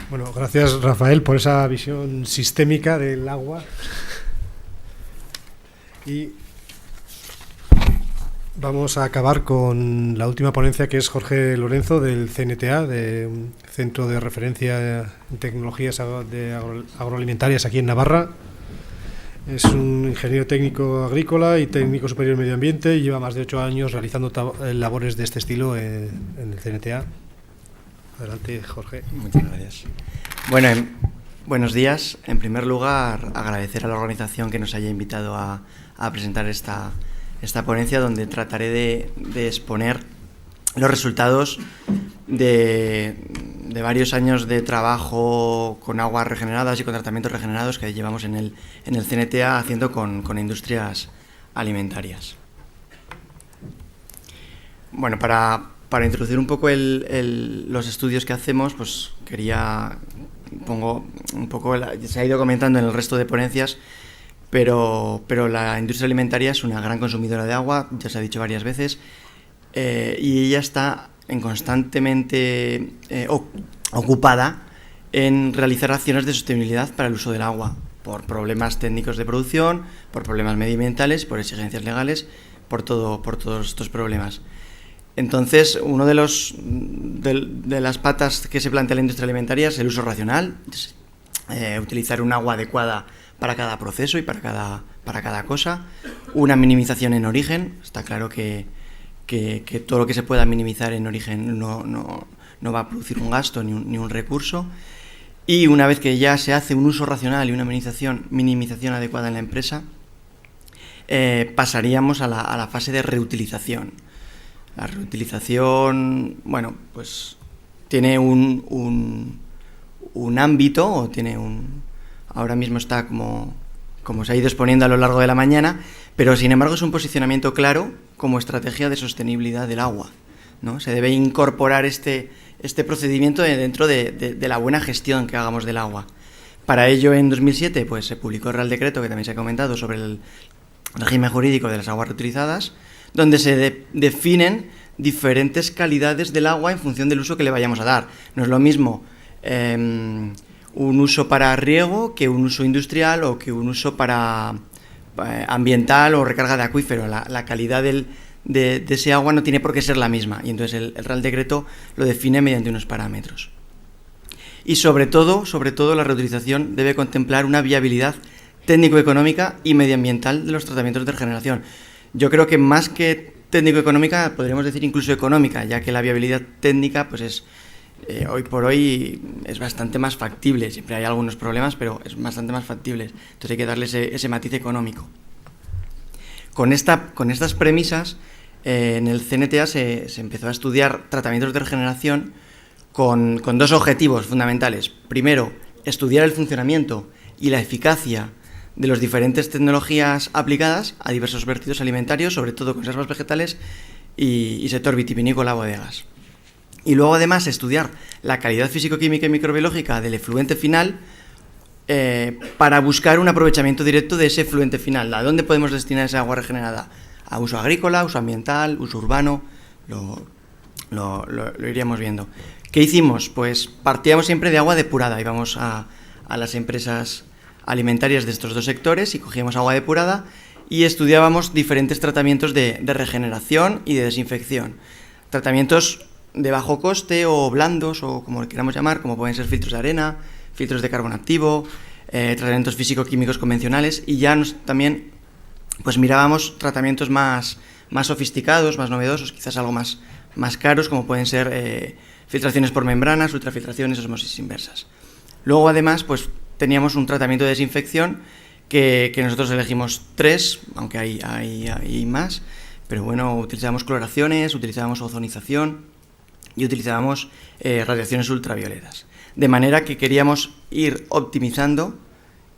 Bueno, gracias, Rafael, por esa visión sistémica del agua. Y vamos a acabar con la última ponencia, que es Jorge Lorenzo, del CNTA, de un Centro de Referencia en Tecnologías Agroalimentarias aquí en Navarra. Es un ingeniero técnico agrícola y técnico superior en medio ambiente y lleva más de 8 años realizando labores de este estilo en el CNTA. Adelante, Jorge. Muchas gracias. Bueno, buenos días. En primer lugar, agradecer a la organización que nos haya invitado a presentar esta ponencia, donde trataré de exponer los resultados de varios años de trabajo con aguas regeneradas y con tratamientos regenerados que llevamos en el CNTA haciendo con industrias alimentarias. Bueno, para introducir un poco los estudios que hacemos, pues pongo un poco, se ha ido comentando en el resto de ponencias, pero la industria alimentaria es una gran consumidora de agua, ya se ha dicho varias veces, y ella está constantemente ocupada en realizar acciones de sostenibilidad para el uso del agua, por problemas técnicos de producción, por problemas medioambientales, por exigencias legales, por todos estos problemas. Entonces, uno de las patas que se plantea la industria alimentaria es el uso racional, utilizar un agua adecuada para cada proceso y para cada cosa, una minimización en origen. Está claro que todo lo que se pueda minimizar en origen no va a producir un gasto ni un recurso, y una vez que ya se hace un uso racional y una minimización adecuada en la empresa, pasaríamos a la fase de reutilización. La reutilización, bueno, pues tiene un ámbito, o ahora mismo está como se ha ido exponiendo a lo largo de la mañana, pero sin embargo es un posicionamiento claro como estrategia de sostenibilidad del agua, ¿no? Se debe incorporar este procedimiento dentro de la buena gestión que hagamos del agua. Para ello, en 2007 pues, se publicó el Real Decreto, que también se ha comentado, sobre el régimen jurídico de las aguas reutilizadas, donde se definen diferentes calidades del agua en función del uso que le vayamos a dar. No es lo mismo un uso para riego que un uso industrial o que un uso para ambiental o recarga de acuífero. La calidad de ese agua no tiene por qué ser la misma, y entonces el Real Decreto lo define mediante unos parámetros. Y sobre todo la reutilización debe contemplar una viabilidad técnico-económica y medioambiental de los tratamientos de regeneración. Yo creo que más que técnico-económica, podríamos decir incluso económica, ya que la viabilidad técnica pues hoy por hoy es bastante más factible. Siempre hay algunos problemas, pero es bastante más factible. Entonces hay que darle ese matiz económico. Con estas premisas, en el CNTA se empezó a estudiar tratamientos de regeneración con dos objetivos fundamentales. Primero, estudiar el funcionamiento y la eficacia de las diferentes tecnologías aplicadas a diversos vertidos alimentarios, sobre todo conservas vegetales y sector vitivinícola, bodegas. Y luego, además, estudiar la calidad físico-química y microbiológica del efluente final para buscar un aprovechamiento directo de ese efluente final. ¿A dónde podemos destinar esa agua regenerada? A uso agrícola, uso ambiental, uso urbano, lo iríamos viendo. ¿Qué hicimos? Pues partíamos siempre de agua depurada, íbamos a las empresas alimentarias de estos dos sectores y cogíamos agua depurada y estudiábamos diferentes tratamientos de regeneración y de desinfección. Tratamientos de bajo coste o blandos, o como le queramos llamar, como pueden ser filtros de arena, filtros de carbono activo, tratamientos físico-químicos convencionales, y ya también pues mirábamos tratamientos más sofisticados, más novedosos, quizás algo más caros, como pueden ser filtraciones por membranas, ultrafiltraciones, osmosis inversas. Luego, además, pues teníamos un tratamiento de desinfección que nosotros elegimos 3, aunque hay más, pero bueno, utilizábamos cloraciones, utilizábamos ozonización y utilizábamos radiaciones ultravioletas. De manera que queríamos ir optimizando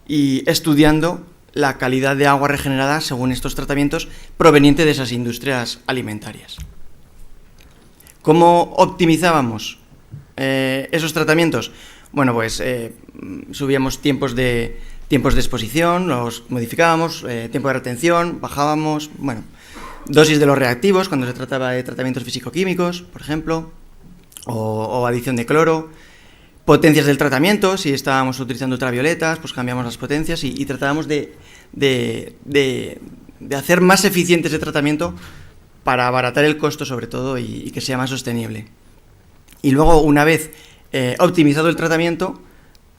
y estudiando la calidad de agua regenerada según estos tratamientos proveniente de esas industrias alimentarias. ¿Cómo optimizábamos esos tratamientos? Bueno, pues subíamos tiempos de exposición, los modificábamos, tiempo de retención, bajábamos, bueno, dosis de los reactivos cuando se trataba de tratamientos físico-químicos, por ejemplo, o adición de cloro, potencias del tratamiento, si estábamos utilizando ultravioletas, pues cambiamos las potencias y tratábamos de hacer más eficiente ese tratamiento para abaratar el costo, sobre todo, y que sea más sostenible. Y luego, una vez optimizado el tratamiento,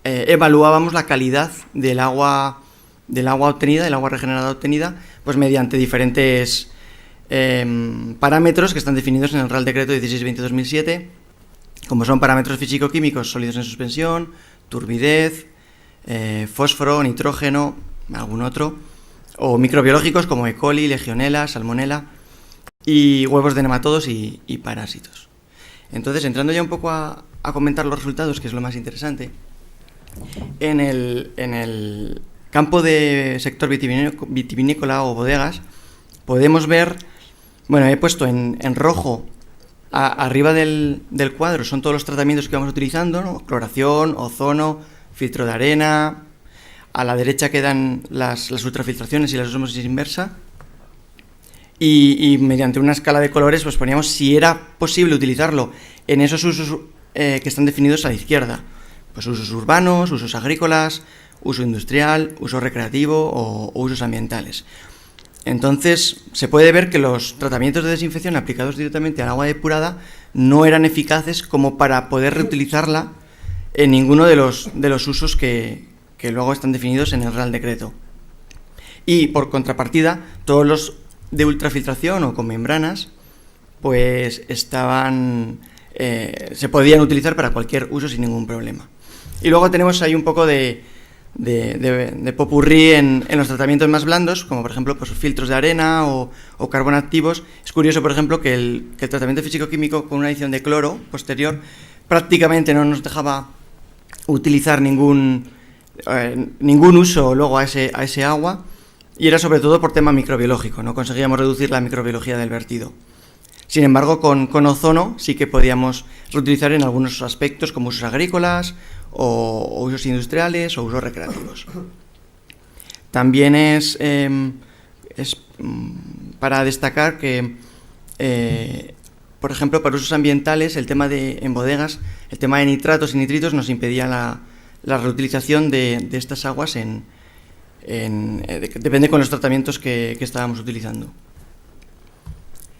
evaluábamos la calidad del agua obtenida, del agua regenerada obtenida, pues mediante diferentes parámetros que están definidos en el Real Decreto 1620/2007, como son parámetros físico-químicos, sólidos en suspensión, turbidez, fósforo, nitrógeno, algún otro, o microbiológicos como E. coli, legionela, salmonela, y huevos de nematodos y parásitos. Entonces, entrando ya un poco a comentar los resultados, que es lo más interesante, en el campo de sector vitivinícola o bodegas, podemos ver, bueno, he puesto en rojo arriba del cuadro, son todos los tratamientos que vamos utilizando, ¿no? Cloración, ozono, filtro de arena. A la derecha quedan las ultrafiltraciones y la osmosis inversa. Y mediante una escala de colores pues poníamos si era posible utilizarlo en esos usos que están definidos a la izquierda. Pues usos urbanos, usos agrícolas, uso industrial, uso recreativo o usos ambientales. Entonces, se puede ver que los tratamientos de desinfección aplicados directamente al agua depurada no eran eficaces como para poder reutilizarla en ninguno de los usos que luego están definidos en el Real Decreto. Y, por contrapartida, todos los de ultrafiltración o con membranas, pues se podían utilizar para cualquier uso sin ningún problema. Y luego tenemos ahí un poco de popurrí en los tratamientos más blandos, como por ejemplo pues filtros de arena o carbono activos. Es curioso, por ejemplo, que el tratamiento físico-químico con una adición de cloro posterior prácticamente no nos dejaba utilizar ningún uso luego a ese agua, y era sobre todo por tema microbiológico, no conseguíamos reducir la microbiología del vertido. Sin embargo, con ozono sí que podíamos reutilizar en algunos aspectos, como usos agrícolas o usos industriales o usos recreativos. También es para destacar que, por ejemplo, para usos ambientales, en bodegas, el tema de nitratos y nitritos nos impedía la reutilización de estas aguas depende con los tratamientos que estábamos utilizando.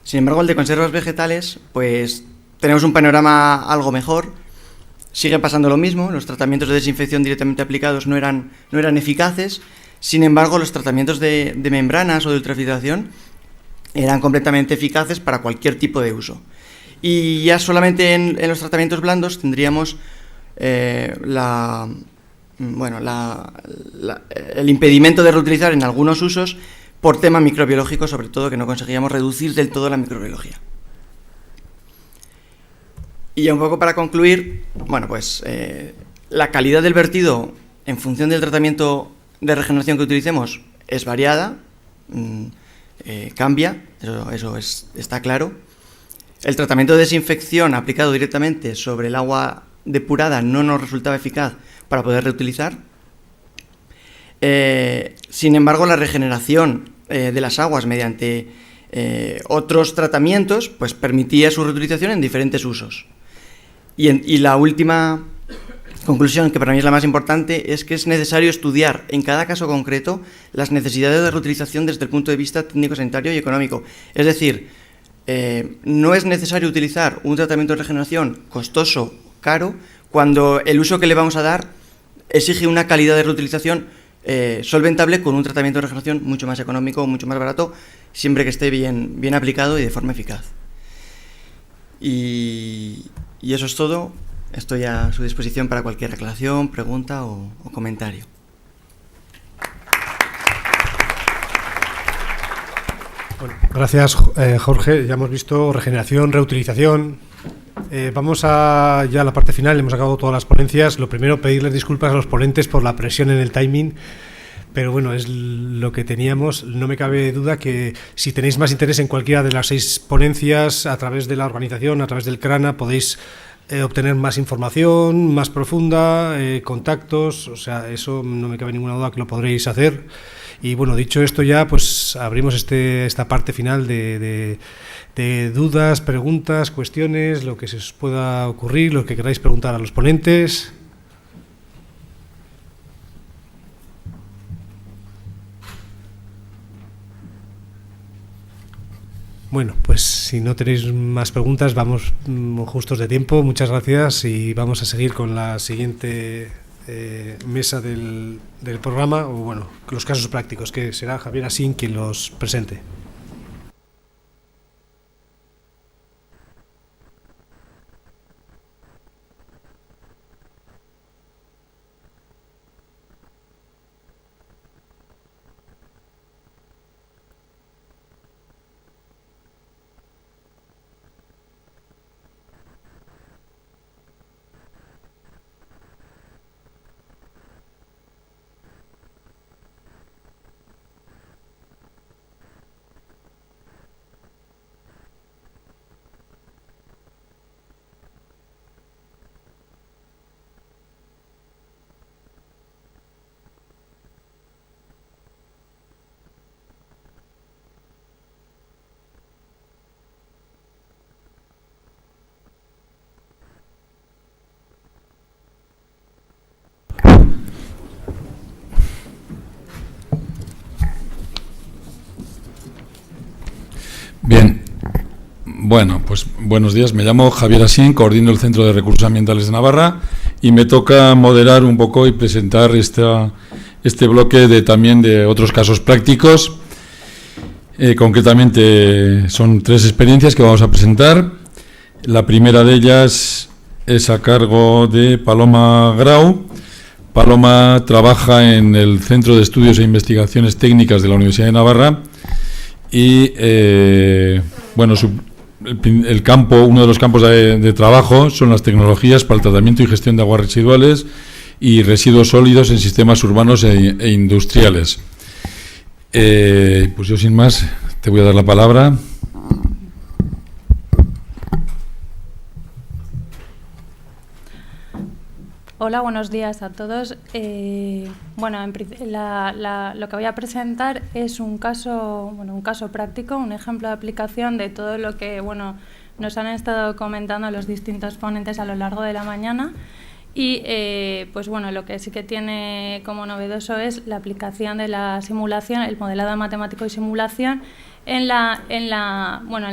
Sin embargo, el de conservas vegetales, pues tenemos un panorama algo mejor. Sigue pasando lo mismo, los tratamientos de desinfección directamente aplicados no eran eficaces. Sin embargo, los tratamientos de membranas o de ultrafiltración eran completamente eficaces para cualquier tipo de uso. Y ya solamente en los tratamientos blandos tendríamos el impedimento de reutilizar en algunos usos por tema microbiológico, sobre todo, que no conseguíamos reducir del todo la microbiología. Y ya un poco para concluir, bueno, pues la calidad del vertido en función del tratamiento de regeneración que utilicemos es variada, cambia, eso está claro. El tratamiento de desinfección aplicado directamente sobre el agua depurada no nos resultaba eficaz para poder reutilizar. Sin embargo, la regeneración de las aguas mediante otros tratamientos pues permitía su reutilización en diferentes usos. Y la última conclusión, que para mí es la más importante, es que es necesario estudiar en cada caso concreto las necesidades de reutilización desde el punto de vista técnico, sanitario y económico. Es decir, no es necesario utilizar un tratamiento de regeneración costoso, caro, cuando el uso que le vamos a dar exige una calidad de reutilización solventable con un tratamiento de regeneración mucho más económico, mucho más barato, siempre que esté bien aplicado y de forma eficaz. Y eso es todo. Estoy a su disposición para cualquier aclaración, pregunta o comentario. Bueno, gracias, Jorge. Ya hemos visto regeneración, reutilización. Vamos ya a la parte final. Hemos acabado todas las ponencias. Lo primero, pedirles disculpas a los ponentes por la presión en el timing. Pero bueno, es lo que teníamos. No me cabe duda que si tenéis más interés en cualquiera de las 6 ponencias, a través de la organización, a través del CRANA, podéis obtener más información, más profunda, contactos. O sea, eso no me cabe ninguna duda que lo podréis hacer. Y bueno, dicho esto ya, pues abrimos esta parte final de dudas, preguntas, cuestiones, lo que se os pueda ocurrir, lo que queráis preguntar a los ponentes. Bueno, pues si no tenéis más preguntas, vamos justos de tiempo. Muchas gracias y vamos a seguir con la siguiente mesa del programa, o bueno, los casos prácticos, que será Javier Asín quien los presente. Bien, bueno, pues buenos días. Me llamo Javier Asín, coordino el Centro de Recursos Ambientales de Navarra y me toca moderar un poco y presentar este bloque también de otros casos prácticos. Concretamente son 3 experiencias que vamos a presentar. La primera de ellas es a cargo de Paloma Grau. Paloma trabaja en el Centro de Estudios e Investigaciones Técnicas de la Universidad de Navarra y bueno, el campo, uno de los campos de trabajo son las tecnologías para el tratamiento y gestión de aguas residuales y residuos sólidos en sistemas urbanos e industriales. Pues yo sin más te voy a dar la palabra. Hola, buenos días a todos. Bueno, lo que voy a presentar es un caso práctico, un ejemplo de aplicación de todo lo que nos han estado comentando los distintos ponentes a lo largo de la mañana. Y pues bueno, lo que sí que tiene como novedoso es la aplicación de la simulación, el modelado matemático y simulación en la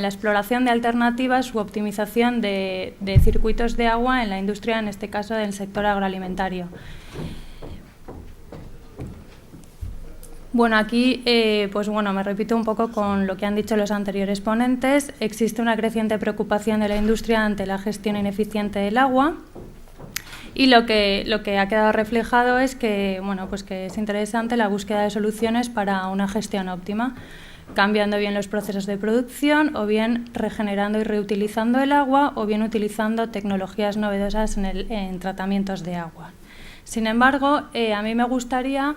exploración de alternativas u optimización de circuitos de agua en la industria, en este caso del sector agroalimentario. Bueno, aquí pues bueno, me repito un poco con lo que han dicho los anteriores ponentes. Existe una creciente preocupación de la industria ante la gestión ineficiente del agua. Y lo que ha quedado reflejado es que, bueno, pues que es interesante la búsqueda de soluciones para una gestión óptima, cambiando bien los procesos de producción, o bien regenerando y reutilizando el agua, o bien utilizando tecnologías novedosas en tratamientos de agua. Sin embargo, a mí me gustaría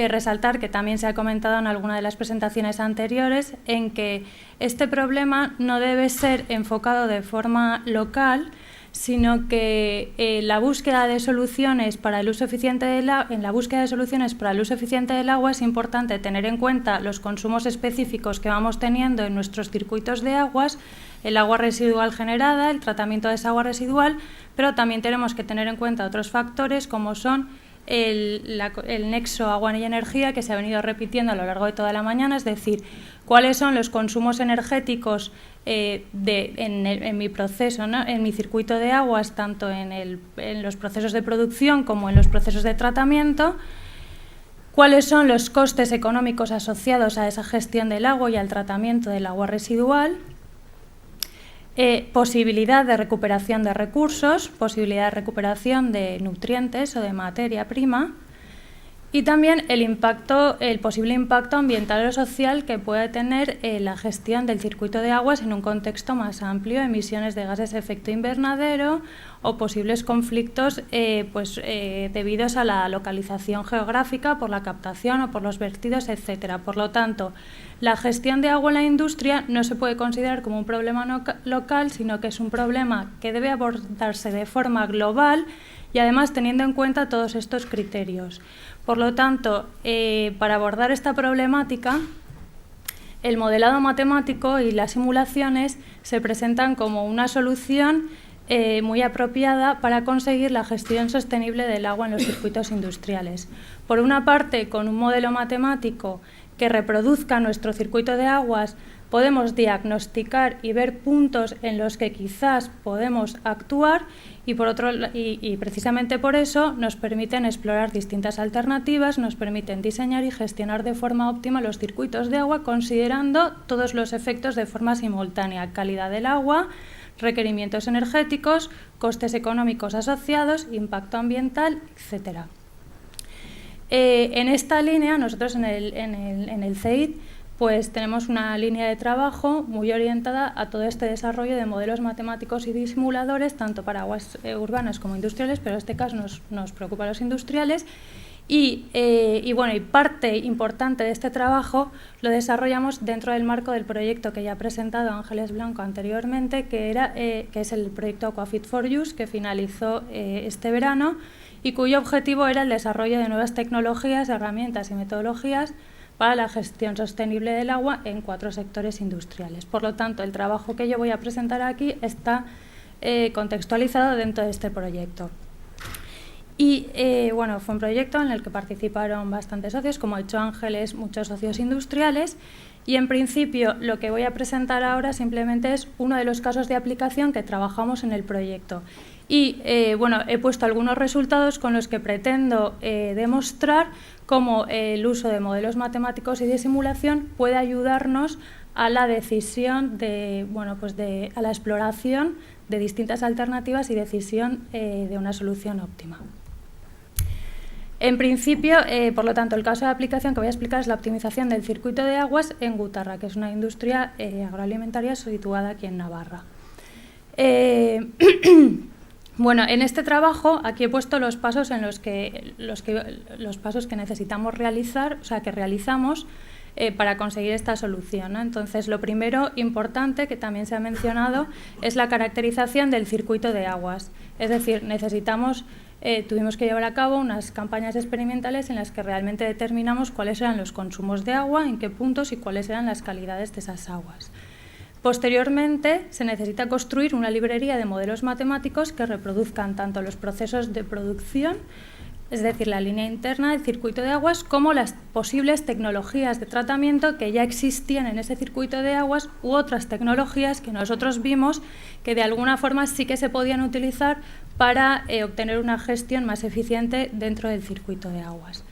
resaltar, que también se ha comentado en alguna de las presentaciones anteriores, en que este problema no debe ser enfocado de forma local, sino que la búsqueda de soluciones para el uso eficiente del agua es importante tener en cuenta los consumos específicos que vamos teniendo en nuestros circuitos de aguas, el agua residual generada, el tratamiento de esa agua residual, pero también tenemos que tener en cuenta otros factores como son el nexo agua y energía, que se ha venido repitiendo a lo largo de toda la mañana, es decir, cuáles son los consumos energéticos en mi proceso, ¿no?, en mi circuito de aguas, tanto en los procesos de producción como en los procesos de tratamiento, cuáles son los costes económicos asociados a esa gestión del agua y al tratamiento del agua residual, posibilidad de recuperación de recursos, posibilidad de recuperación de nutrientes o de materia prima, y también el posible impacto ambiental o social que puede tener la gestión del circuito de aguas en un contexto más amplio, emisiones de gases de efecto invernadero o posibles conflictos debidos a la localización geográfica, por la captación o por los vertidos, etcétera. Por lo tanto, la gestión de agua en la industria no se puede considerar como un problema local, sino que es un problema que debe abordarse de forma global y además teniendo en cuenta todos estos criterios. Por lo tanto, para abordar esta problemática, el modelado matemático y las simulaciones se presentan como una solución muy apropiada para conseguir la gestión sostenible del agua en los circuitos industriales. Por una parte, con un modelo matemático que reproduzca nuestro circuito de aguas, podemos diagnosticar y ver puntos en los que quizás podemos actuar y precisamente por eso nos permiten explorar distintas alternativas, nos permiten diseñar y gestionar de forma óptima los circuitos de agua, considerando todos los efectos de forma simultánea: calidad del agua, requerimientos energéticos, costes económicos asociados, impacto ambiental, etcétera. En esta línea, nosotros en el CEID pues tenemos una línea de trabajo muy orientada a todo este desarrollo de modelos matemáticos y de simuladores, tanto para aguas urbanas como industriales, pero en este caso nos preocupa a los industriales. Y parte importante de este trabajo lo desarrollamos dentro del marco del proyecto que ya ha presentado Ángeles Blanco anteriormente, que es el proyecto Aquafit for Use, que finalizó este verano y cuyo objetivo era el desarrollo de nuevas tecnologías, herramientas y metodologías para la gestión sostenible del agua en 4 sectores industriales. Por lo tanto, el trabajo que yo voy a presentar aquí está contextualizado dentro de este proyecto. Y fue un proyecto en el que participaron bastantes socios, como ha dicho Ángeles, muchos socios industriales, y en principio lo que voy a presentar ahora simplemente es uno de los casos de aplicación que trabajamos en el proyecto. Y he puesto algunos resultados con los que pretendo demostrar cómo el uso de modelos matemáticos y de simulación puede ayudarnos a la decisión a la exploración de distintas alternativas y decisión de una solución óptima. En principio, por lo tanto, el caso de aplicación que voy a explicar es la optimización del circuito de aguas en Gutarra, que es una industria agroalimentaria situada aquí en Navarra. En este trabajo aquí he puesto los pasos los pasos que necesitamos realizar, o sea, que realizamos para conseguir esta solución, ¿no? Entonces, lo primero importante, que también se ha mencionado, es la caracterización del circuito de aguas. Es decir, tuvimos que llevar a cabo unas campañas experimentales en las que realmente determinamos cuáles eran los consumos de agua, en qué puntos y cuáles eran las calidades de esas aguas. Posteriormente, se necesita construir una librería de modelos matemáticos que reproduzcan tanto los procesos de producción, es decir, la línea interna del circuito de aguas, como las posibles tecnologías de tratamiento que ya existían en ese circuito de aguas u otras tecnologías que nosotros vimos que de alguna forma sí que se podían utilizar para obtener una gestión más eficiente dentro del circuito de aguas.